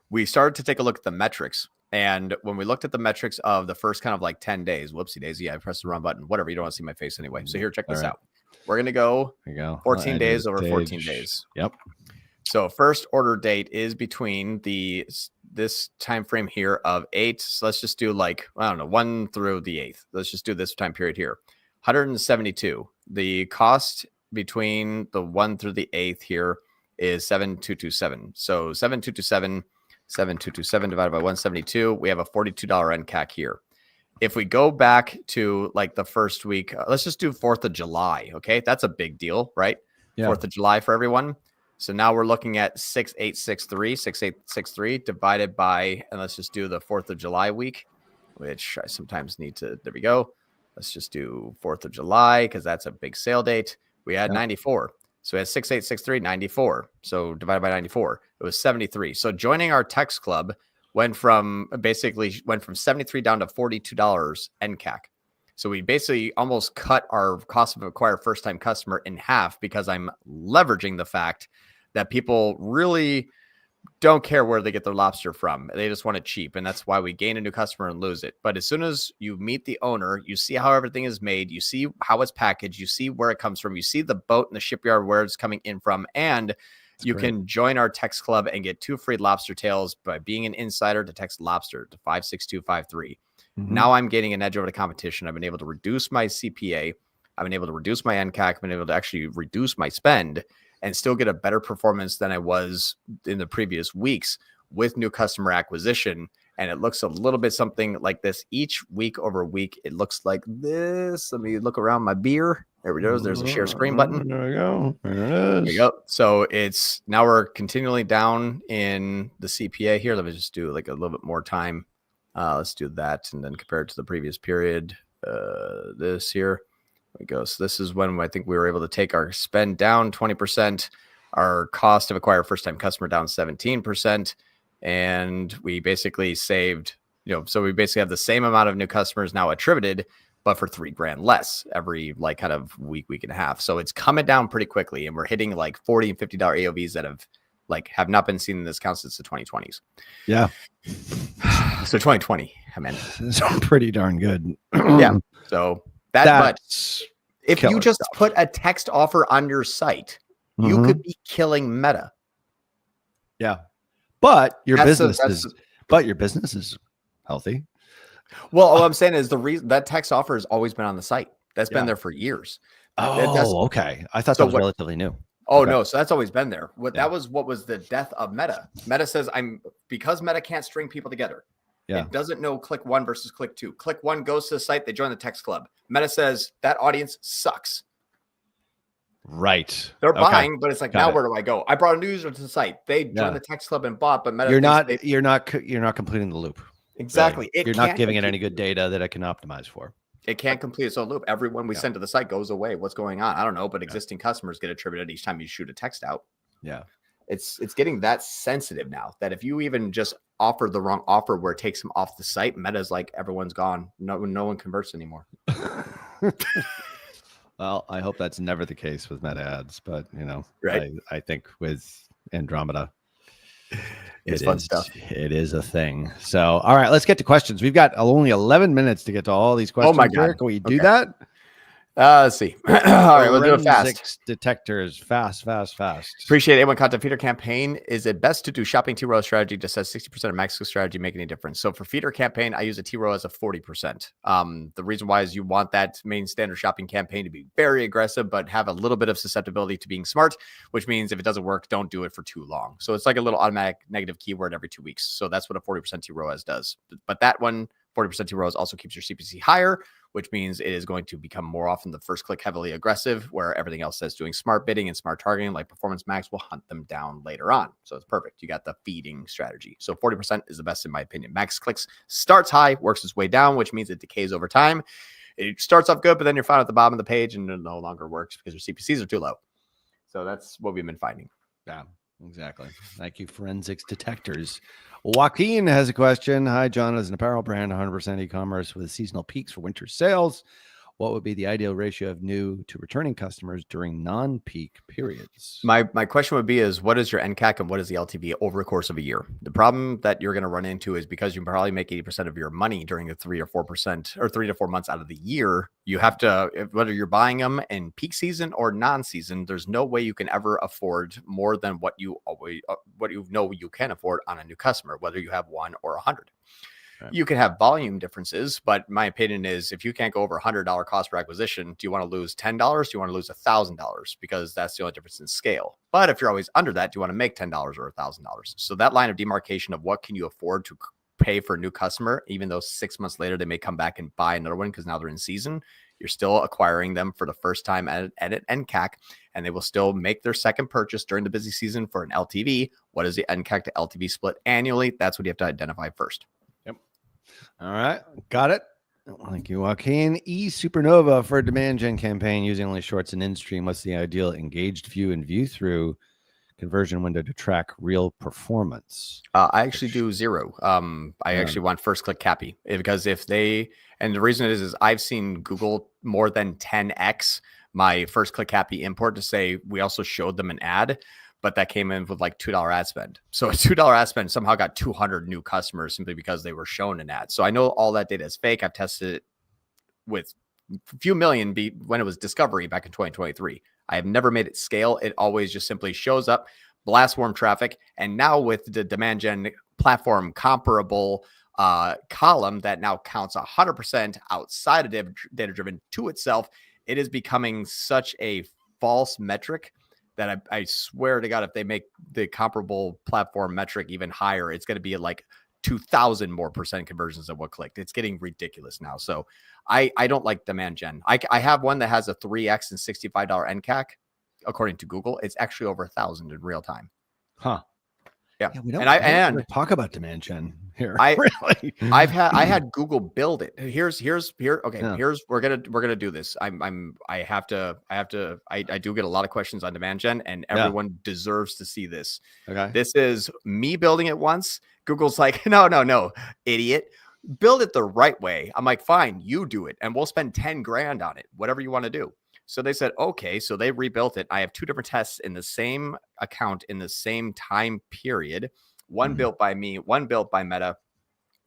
We started to take a look at the metrics. And when we looked at the metrics of the first kind of like 10 days, whoopsie daisy, I pressed the wrong button. Whatever. You don't want to see my face anyway. So here, check this out. We're going to go 14 days over 14 days. Yep. So first order date is between this time frame here of 8. So let's just do 1 through the 8th. Let's just do this time period here. 172. The cost between the 1 through the 8th here is 7,227. So 7,227 divided by 172. We have a $42 NCAC here. If we go back to like the first week, let's just do 4th of July. Okay. That's a big deal, right? Yeah. 4th of July for everyone. So now we're looking at 6863 divided by, and let's just do the 4th of July week, which I sometimes need to, there we go. Let's just do 4th of July because that's a big sale date. We had 94. So we had 6863, 94. So divided by 94, it was 73. So joining our text club went from 73 down to $42 NCAC. So we basically almost cut our cost of acquire first time customer in half because I'm leveraging the fact that people really don't care where they get their lobster from. They just want it cheap. And that's why we gain a new customer and lose it. But as soon as you meet the owner, you see how everything is made, you see how it's packaged, you see where it comes from, you see the boat in the shipyard where it's coming in from, and you can join our text club and get 2 free lobster tails by being an insider to text lobster to 56253. Now I'm getting an edge over the competition. I've been able to reduce my CPA. I've been able to reduce my NCAC. I've been able to actually reduce my spend and still get a better performance than I was in the previous weeks with new customer acquisition. And it looks a little bit something like this each week over week. It looks like this. Let me look around my beer. There we go. There's a share screen button. There we go. There it is. There we go. So it's now we're continually down in the CPA here. Let me just do like a little bit more time. Let's do that. And then compare it to the previous period. This here. There we go. So this is when I think we were able to take our spend down 20%, our cost of acquire first time customer down 17%. And we basically saved, so we basically have the same amount of new customers now attributed, but for $3,000 less every like kind of week and a half. So it's coming down pretty quickly, and we're hitting like $40 and $50 AOVs that have not been seen in this account since the 2020s. Yeah. So 2020, I mean, it's pretty darn good. Yeah. So that's if you just stuff. put a text offer on your site, you could be killing Meta. Yeah. But your business is healthy. Well, all I'm saying is the reason that text offer has always been on the site. That's been there for years. Okay. I thought that was relatively new. Oh, no. So that's always been there. That was what was the death of Meta. Meta says because Meta can't string people together. Yeah. It doesn't know click 1 versus click 2. Click 1 goes to the site. They join the text club. Meta says that audience sucks. Right. They're buying, but it's like, where do I go? I brought a new user to the site. They joined the text club and bought, but Meta you're not completing the loop. Exactly. Really. You're not giving it any good data that it can optimize for. It can't complete its own loop. Everyone we send to the site goes away. What's going on? I don't know, but existing customers get attributed each time you shoot a text out. Yeah. It's getting that sensitive now that if you even just offer the wrong offer where it takes them off the site, Meta's like, everyone's gone. No one converts anymore. Well, I hope that's never the case with Meta ads, but right. I think with Andromeda, it's fun stuff. It is a thing. So, all right, let's get to questions. We've got only 11 minutes to get to all these questions. Oh my God. Can we do that? Let's see. All right, we'll do it fast. Detectors, fast. Appreciate A1 content feeder campaign. Is it best to do shopping T-ROAS strategy? Just says 60% of max strategy make any difference. So for feeder campaign, I use a T-ROAS of 40%. The reason why is you want that main standard shopping campaign to be very aggressive, but have a little bit of susceptibility to being smart, which means if it doesn't work, don't do it for too long. So it's like a little automatic negative keyword every 2 weeks. So that's what a 40% T-ROAS does. But that one, 40% T-ROAS also keeps your CPC higher, which means it is going to become more often the first click heavily aggressive, where everything else says doing smart bidding and smart targeting like Performance Max will hunt them down later on. So it's perfect. You got the feeding strategy. So 40% is the best in my opinion. Max clicks starts high, works its way down, which means it decays over time. It starts off good, but then you're found at the bottom of the page and it no longer works because your CPCs are too low. So that's what we've been finding. Yeah, exactly. Thank you, Forensics Detectors. Joaquin has a question. Hi, John. As an apparel brand, 100% e-commerce with seasonal peaks for winter sales, what would be the ideal ratio of new to returning customers during non-peak periods? My question would be is what is your NCAC and what is the LTV over the course of a year? The problem that you're going to run into is because you probably make 80% of your money during the 3 to 4 months out of the year, you have to, whether you're buying them in peak season or non-season, there's no way you can ever afford more than what you know you can afford on a new customer, whether you have 1 or 100. Right. You can have volume differences, but my opinion is if you can't go over $100 cost per acquisition, do you want to lose $10? Do you want to lose $1,000? Because that's the only difference in scale. But if you're always under that, do you want to make $10 or $1,000? So that line of demarcation of what can you afford to pay for a new customer, even though 6 months later they may come back and buy another one because now they're in season, you're still acquiring them for the first time at an NCAC, and they will still make their second purchase during the busy season for an LTV. What is the NCAC to LTV split annually? That's what you have to identify first. All right. Got it. Thank you, Joaquin. Supernova for a demand gen campaign using only shorts and in-stream. What's the ideal engaged view and view through conversion window to track real performance? I actually do 0. I actually want first click cAPI because and the reason it is I've seen Google more than 10x my first click cAPI import to say we also showed them an ad. but that came in with like $2 ad spend. So a $2 ad spend somehow got 200 new customers simply because they were shown an ad. So I know all that data is fake. I've tested it with a few million when it was discovery back in 2023. I have never made it scale. It always just simply shows up, blast warm traffic. And now with the demand gen platform comparable column that now counts 100% outside of data driven to itself, it is becoming such a false metric that I swear to God, if they make the comparable platform metric even higher, it's going to be like 2,000 more % conversions of what clicked. It's getting ridiculous now. So I don't like demand gen. I have one that has a 3x and $65 NCAC. According to Google, it's actually over 1,000 in real time. Huh. Yeah. We don't and talk about demand gen here. Really, I had Google build it. Here's okay. Yeah. Here's we're gonna do this. I do get a lot of questions on demand gen, and everyone deserves to see this. Okay. This is me building it once. Google's like, no, idiot. Build it the right way. I'm like, fine, you do it, and we'll spend 10 grand on it, whatever you want to do. So they said, okay, so they rebuilt it. I have 2 different tests in the same account in the same time period. One built by me, one built by Meta.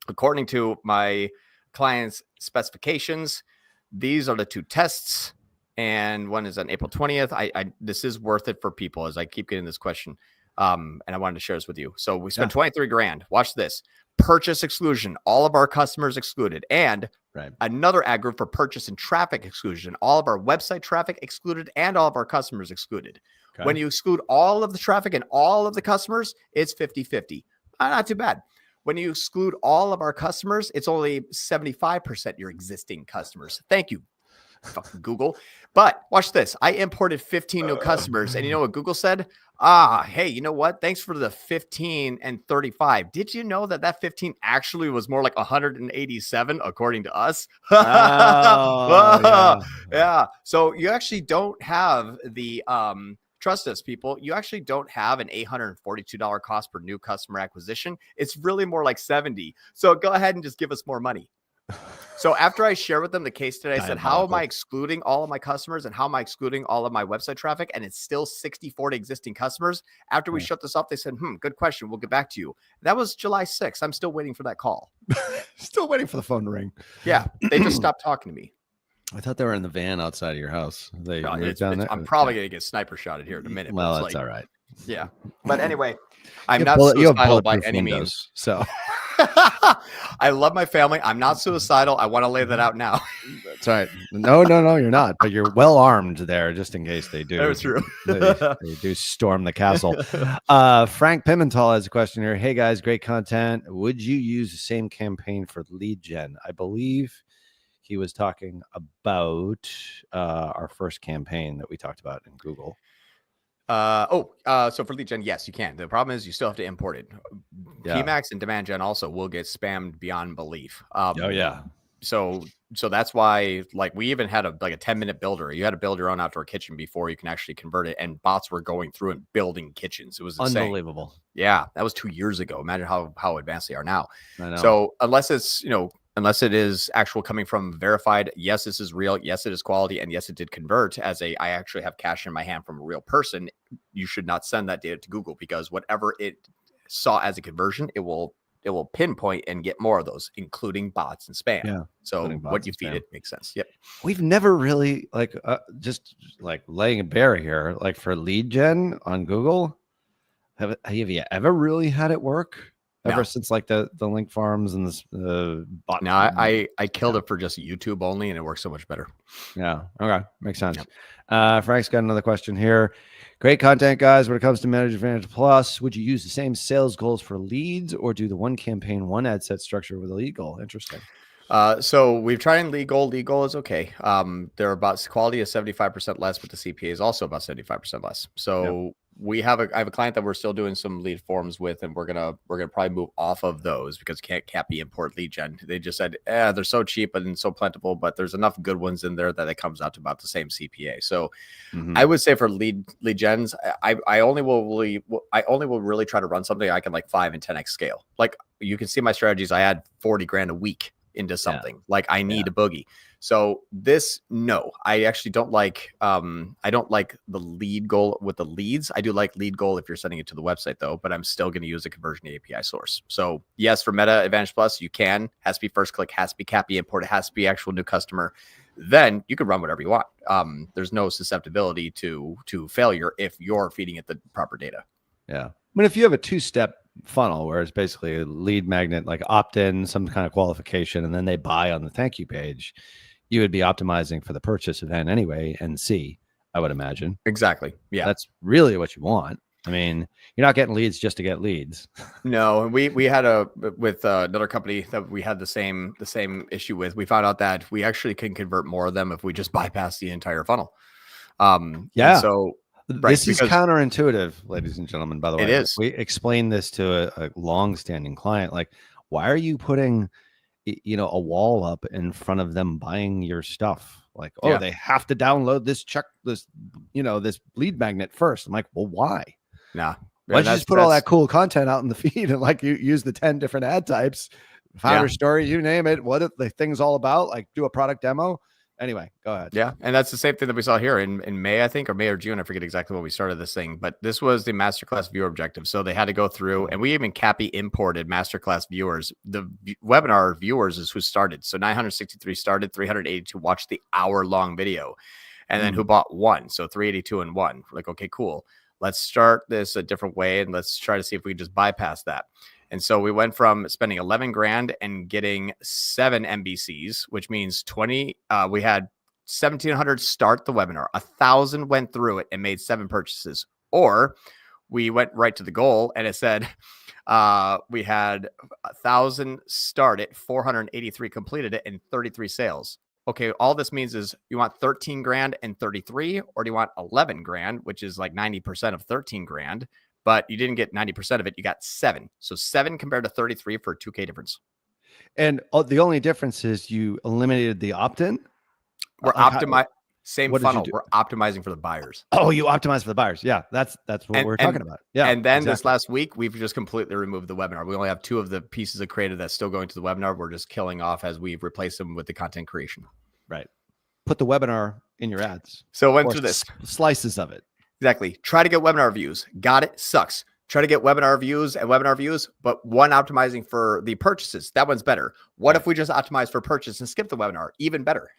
According to my client's specifications, these are the 2 tests. And one is on April 20th. This is worth it for people as I keep getting this question. And I wanted to share this with you. So we spent 23 grand. Watch this. Purchase exclusion. All of our customers excluded. And another ad group for purchase and traffic exclusion. All of our website traffic excluded and all of our customers excluded. Okay. When you exclude all of the traffic and all of the customers, it's 50-50. Not too bad. When you exclude all of our customers, it's only 75% your existing customers. Thank you, fucking Google. But watch this. I imported 15 new customers. And you know what Google said? Hey, you know what? Thanks for the 15 and 35. Did you know that 15 actually was more like 187 according to us? Oh, yeah. So you actually don't have the, trust us, people, you actually don't have an $842 cost per new customer acquisition. It's really more like 70. So go ahead and just give us more money. So after I share with them the case today, I said, how am I excluding all of my customers and how am I excluding all of my website traffic? And it's still 64 to existing customers. After we shut this off, they said, good question. We'll get back to you. That was July 6th. I'm still waiting for that call. Still waiting for the phone to ring. Yeah. They just stopped talking to me. I thought they were in the van outside of your house. They moved down there. I'm probably going to get sniper shotted here in a minute. Well, that's all right. Yeah. But anyway, I'm not suicidal by any means. So I love my family. I'm not suicidal. I want to lay that out now. That's right. No, you're not. But you're well armed there, just in case they do. That's true. they do storm the castle. Frank Pimentel has a question here. Hey guys, great content. Would you use the same campaign for lead gen? I believe he was talking about our first campaign that we talked about in Google. So for lead gen, yes, you can. The problem is you still have to import it. PMAX and demand gen also will get spammed beyond belief. So that's why, like, we even had a 10-minute builder. You had to build your own outdoor kitchen before you can actually convert it. And bots were going through and building kitchens. It was insane. Unbelievable. Yeah. That was 2 years ago. Imagine how advanced they are now. I know. So unless it is actual coming from verified, yes, this is real. Yes, it is quality. And yes, it did convert I actually have cash in my hand from a real person. You should not send that data to Google because whatever it saw as a conversion, it will pinpoint and get more of those, including bots and spam. Yeah. So what you feed it makes sense. Yep. We've never really just laying a bare here, like for lead gen on Google. Have you ever really had it work? Ever since the link farms and the bot? No, I killed it for just YouTube only, and it works so much better. Yeah. Okay. Makes sense. Yep. Frank's got another question here. Great content, guys. When it comes to Manager Advantage Plus, would you use the same sales goals for leads or do the one campaign, one ad set structure with a lead goal? Interesting. So we've tried lead goal. Lead goal is okay. They're about quality is 75% less, but the CPA is also about 75% less. So I have a client that we're still doing some lead forms with, and we're gonna probably move off of those because can't CAPI import lead gen. They just said, they're so cheap and so plentiful, but there's enough good ones in there that it comes out to about the same CPA. So I would say for lead gens, I only will really try to run something I can 5 and 10x scale. Like you can see my strategies. I add 40 grand a week into something. I need a boogie. So no, I actually don't like, I don't like the lead goal with the leads. I do like lead goal if you're sending it to the website though, but I'm still going to use a conversion API source. So yes, for Meta Advantage Plus, you can, has to be first click, has to be CAPI import, it has to be actual new customer. Then you can run whatever you want. There's no susceptibility to failure if you're feeding it the proper data. Yeah. I mean, if you have a two-step funnel where it's basically a lead magnet, like opt-in, some kind of qualification, and then they buy on the thank you page, you would be optimizing for the purchase event anyway, and see, I would imagine. Exactly. Yeah. That's really what you want. I mean, you're not getting leads just to get leads. No, we had with another company that we had the same issue with. We found out that we actually can convert more of them if we just bypass the entire funnel. Yeah. So this is counterintuitive, ladies and gentlemen. By the way, it is. We explained this to a long-standing client. Like, why are you putting, a wall up in front of them buying your stuff? Like, oh, they have to download this this lead magnet first. I'm like, well, why? Nah. Why don't you just put all that cool content out in the feed and like you use the 10 different ad types, founder story, you name it, what the thing's all about, like do a product demo. Anyway, go ahead. Yeah. And that's the same thing that we saw here in May, I think, or May or June. I forget exactly when we started this thing, but this was the masterclass viewer objective. So they had to go through, and we even CAPI imported masterclass viewers. The webinar viewers is who started. So 963 started, 382 watched the hour-long video, and then who bought one. So 382 and one. We're like, okay, cool. Let's start this a different way, and let's try to see if we can just bypass that. And so we went from spending 11 grand and getting 7 MBCs, which means 20. We had 1,700 start the webinar. 1,000 went through it and made 7 purchases. Or we went right to the goal and it said we had 1,000 start it, 483 completed it, and 33 sales. Okay, all this means is you want 13 grand and 33, or do you want 11 grand, which is like 90% of 13 grand? But you didn't get 90% of it. You got 7. So 7 compared to 33 for a 2K difference. And the only difference is you eliminated the opt-in. We're optimizing same funnel. We're optimizing for the buyers. Oh, you optimize for the buyers. Yeah, that's what we're talking about. Yeah. And then this last week, we've just completely removed the webinar. We only have 2 of the pieces of creative that's still going to the webinar. We're just killing off as we replace them with the content creation. Right. Put the webinar in your ads. So went through this. Slices of it. Exactly. Try to get webinar views. Got it. Sucks. Try to get webinar views, but one optimizing for the purchases. That one's better. What if we just optimize for purchase and skip the webinar? Even better.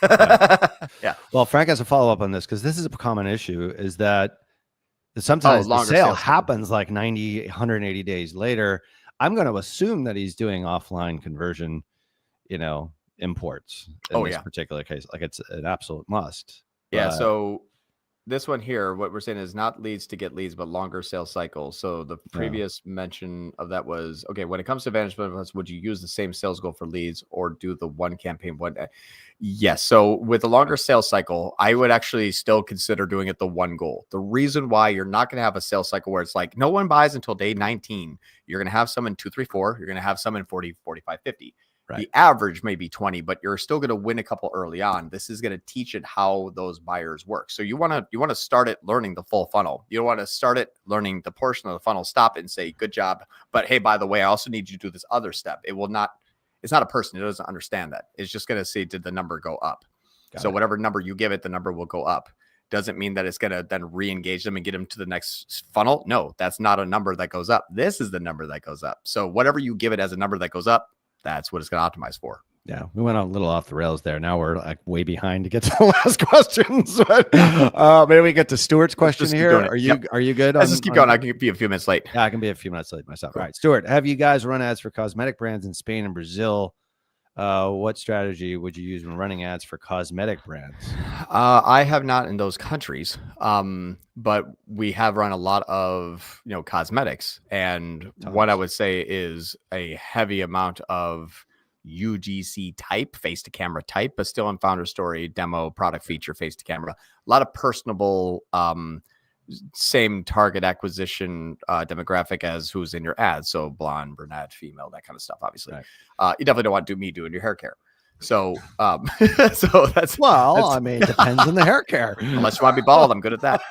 Yeah. Well, Frank has a follow-up on this because this is a common issue, is that sometimes the sale happens like 90, 180 days later. I'm going to assume that he's doing offline conversion, imports in this particular case. Like it's an absolute must. Yeah. So this one here, what we're saying is not leads to get leads, but longer sales cycles. So the previous mention of that was, okay, when it comes to Advantage Plus, would you use the same sales goal for leads or do the one campaign one day? Yes. So with a longer sales cycle, I would actually still consider doing it the one goal. The reason why you're not going to have a sales cycle where it's like no one buys until day 19. You're going to have some in 2, 3, 4. You're going to have some in 40, 45, 50. Right. The average may be 20, but you're still going to win a couple early on. This is going to teach it how those buyers work. So you want to start it learning the full funnel. You don't want to start it learning the portion of the funnel, stop it and say, good job. But hey, by the way, I also need you to do this other step. It's not a person. It doesn't understand that. It's just going to say, did the number go up? So whatever number you give it, the number will go up. Doesn't mean that it's going to then re-engage them and get them to the next funnel. No, that's not a number that goes up. This is the number that goes up. So whatever you give it as a number that goes up, that's what it's going to optimize for. Yeah, we went a little off the rails there. Now we're like way behind to get to the last questions. But, maybe we get to Stuart's question here. Are you good? Let's just keep going. I can be a few minutes late. Yeah, I can be a few minutes late myself. Cool. All right, Stuart, have you guys run ads for cosmetic brands in Spain and Brazil? What strategy would you use when running ads for cosmetic brands? I have not in those countries, but we have run a lot of cosmetics, and what I would say is a heavy amount of UGC type, face to camera type, but still in founder story, demo, product feature, face to camera. A lot of personable, same target acquisition demographic as who's in your ads. So blonde, brunette, female, that kind of stuff. Obviously, you definitely don't want to do me doing your hair care. So, so Well, I mean, it depends on the hair care. unless you want to be bald, I'm good at that.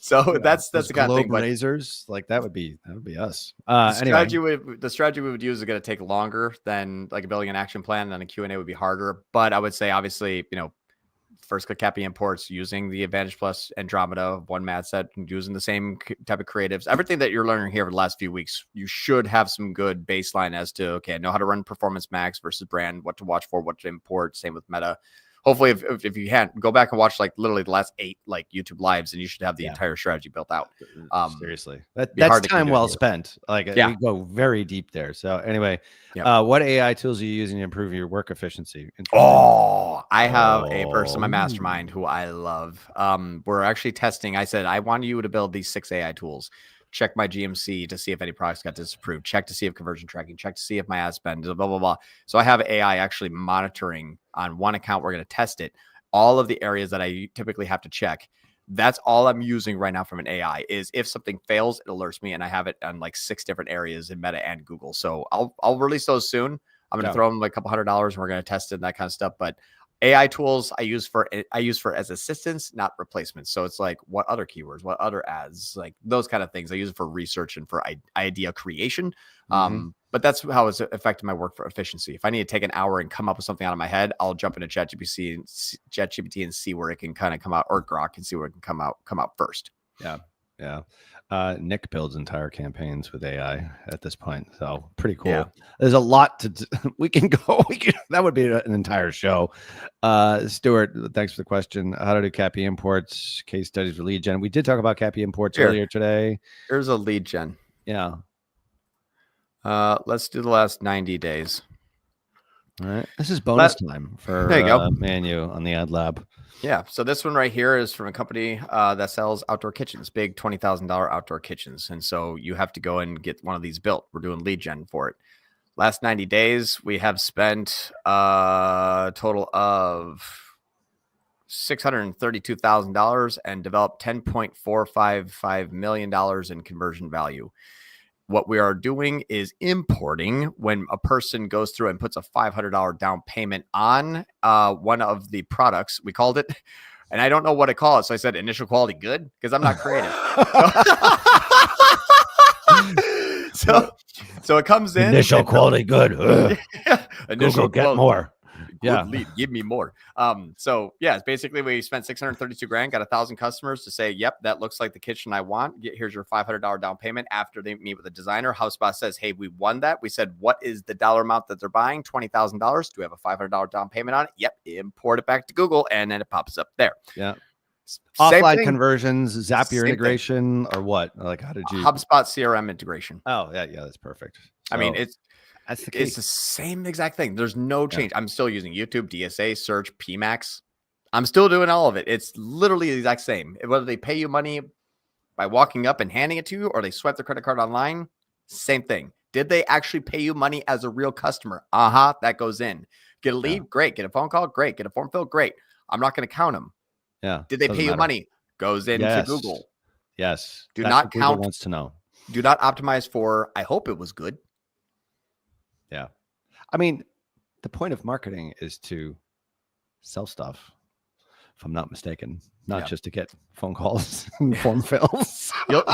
So Yeah, that's those the kind of thing. globe But razors, like that would be us. the Anyway, strategy we would use is going to take longer than like building an action plan, and then a Q&A would be harder. But I would say, obviously, first click cAPI imports using the Advantage Plus Andromeda one mat set and using the same type of creatives. Everything that you're learning here over the last few weeks, you should have some good baseline as to, okay, I know how to run Performance Max versus brand, what to watch for, what to import. Same with Meta. Hopefully, if you can't, go back and watch like literally the last 8 like YouTube lives, and you should have the entire strategy built out. Seriously, that's time well spent. Like we go very deep there. So anyway, what AI tools are you using to improve your work efficiency? I have a person in my mastermind who I love. We're actually testing. I said, I want you to build these 6 AI tools. Check my GMC to see if any products got disapproved. Check to see if conversion tracking. Check to see if my ad spend, blah, blah, blah. So I have AI actually monitoring on one account. We're going to test it. All of the areas that I typically have to check. That's all I'm using right now from an AI is if something fails, it alerts me. And I have it on like 6 different areas in Meta and Google. So I'll release those soon. I'm going to throw them like a couple $100 and we're going to test it and that kind of stuff. But AI tools I use for as assistance, not replacements. So it's like what other keywords, what other ads, like those kind of things. I use it for research and for idea creation. But that's how it's affected my work for efficiency. If I need to take an hour and come up with something out of my head, I'll jump into ChatGPT and see where it can kind of come out, or Grok and see where it can come out first. Yeah. Nick builds entire campaigns with AI at this point, so pretty cool. Yeah. There's a lot to we can go. That would be an entire show. Stuart, thanks for the question. How to do cAPI imports, case studies for lead gen. We did talk about cAPI imports earlier today. Here's a lead gen. Yeah. Let's do the last 90 days. All right. This is bonus time for there you go. Manu on the Ad Lab. Yeah. So this one right here is from a company that sells outdoor kitchens, big $20,000 outdoor kitchens. And so you have to go and get one of these built. We're doing lead gen for it. Last 90 days, we have spent a total of $632,000 and developed $10.455 million in conversion value. What we are doing is importing when a person goes through and puts a $500 down payment on one of the products. We called it, and I don't know what to call it. So I said initial quality good because I'm not creative. So it comes in. Initial quality good. Initial get more. Good lead. Give me more. So yeah, it's basically we spent $632,000, got 1,000 customers to say, yep, that looks like the kitchen I want. Here's your $500 down payment. After they meet with a designer, HubSpot says, hey, we won that. We said, what is the dollar amount that they're buying? $20,000. Do we have a $500 down payment on it? Yep. Import it back to Google, and then it pops up there. Yeah. Offline conversions, Zapier integration, or what? Like, how did you? HubSpot CRM integration. Oh yeah, that's perfect. So, I mean, it's the same exact thing. There's no change. I'm still using YouTube, DSA, search, PMAX. I'm still doing all of it. It's literally the exact same. Whether they pay you money by walking up and handing it to you, or they swipe their credit card online, same thing. Did they actually pay you money as a real customer? That goes in. Get a lead, great. Get a phone call, great. Get a form filled, great. I'm not going to count them. Yeah. Did they pay you money? Goes into Google. Yes. Do not count. Google wants to know. Do not optimize for, I hope it was good. Yeah. I mean, the point of marketing is to sell stuff, if I'm not mistaken, not just to get phone calls and form fills. You'll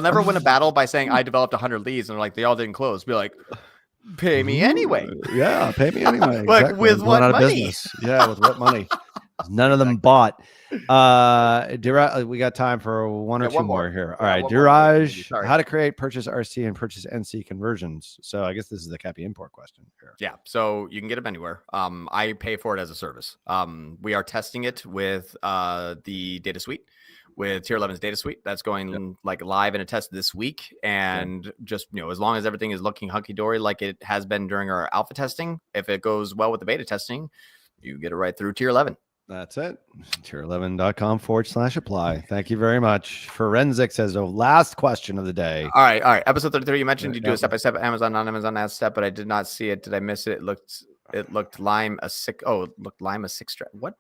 never win a battle by saying I developed 100 leads and they all didn't close. Be like, pay me anyway. Yeah, pay me anyway. Like exactly. With what money? Yeah, with what money? None of them bought. We got time for one or two more here. All right, Diraj, how to create purchase RC and purchase NC conversions. So I guess this is the cAPI import question here. Yeah, so you can get them anywhere. I pay for it as a service. We are testing it with the data suite, with Tier 11's data suite. That's going live in a test this week. And just, as long as everything is looking hunky-dory like it has been during our alpha testing, if it goes well with the beta testing, you get it right through Tier 11. That's it. Tier11.com/apply. Thank you very much. Forensic says the last question of the day. All right. Episode 33. You mentioned you do a step-by-step Amazon, non-Amazon ad step, but I did not see it. Did I miss it? It looked Lime a 6. Oh, it looked Lime a 6. What?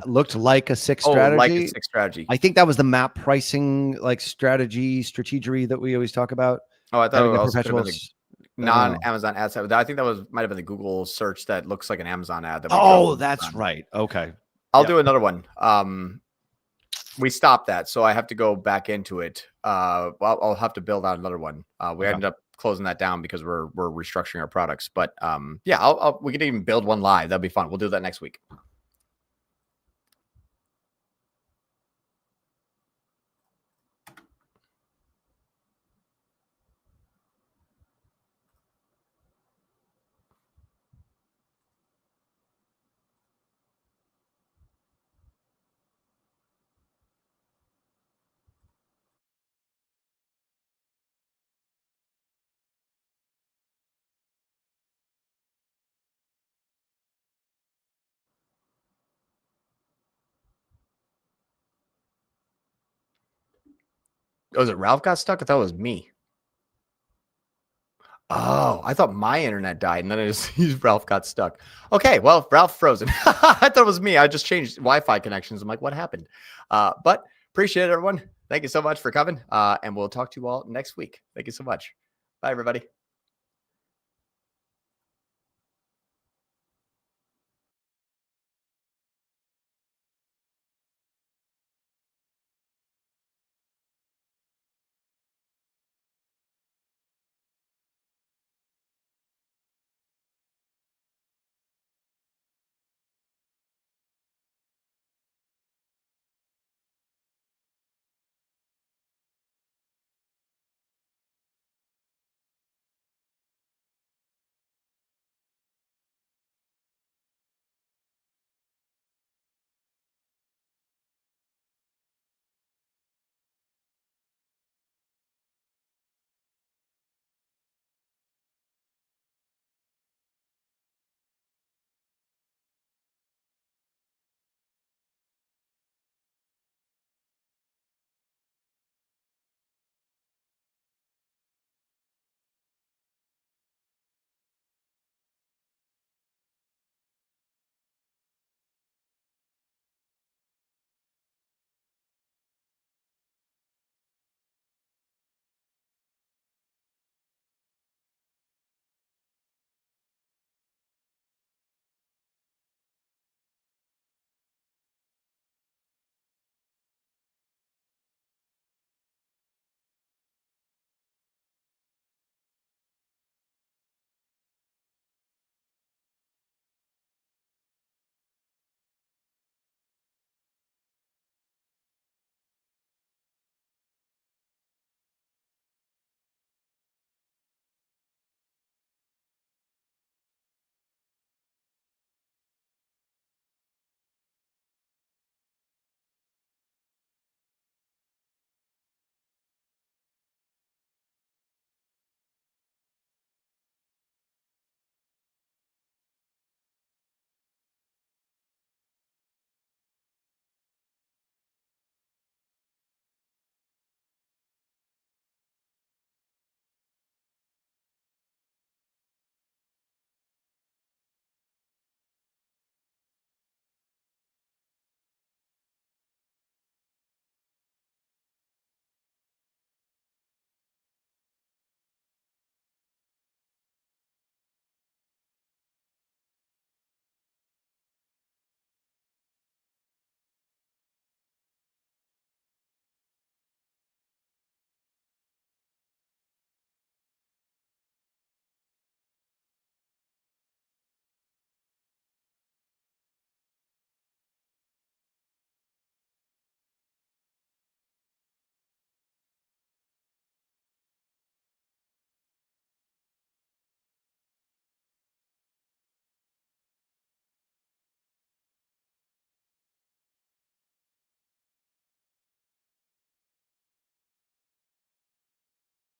Looked like a 6 strategy. Like a 6 strategy. I think that was the map pricing strategy that we always talk about. Oh, I thought it was non-Amazon ad set. I think that might have been the Google search that looks like an Amazon ad. That we Oh, drove that's on. right. Okay. I'll Yep. do another one. We stopped that, so I have to go back into it. I'll have to build out another one. We ended up closing that down because we're restructuring our products. But yeah, we could even build one live. That'd be fun. We'll do that next week. Was it Ralph got stuck? I thought it was me. Oh, I thought my internet died, and then I just Ralph got stuck. Okay, well, Ralph frozen. I thought it was me. I just changed Wi-Fi connections. I'm like, what happened? But appreciate it, everyone. Thank you so much for coming, and we'll talk to you all next week. Thank you so much. Bye, everybody.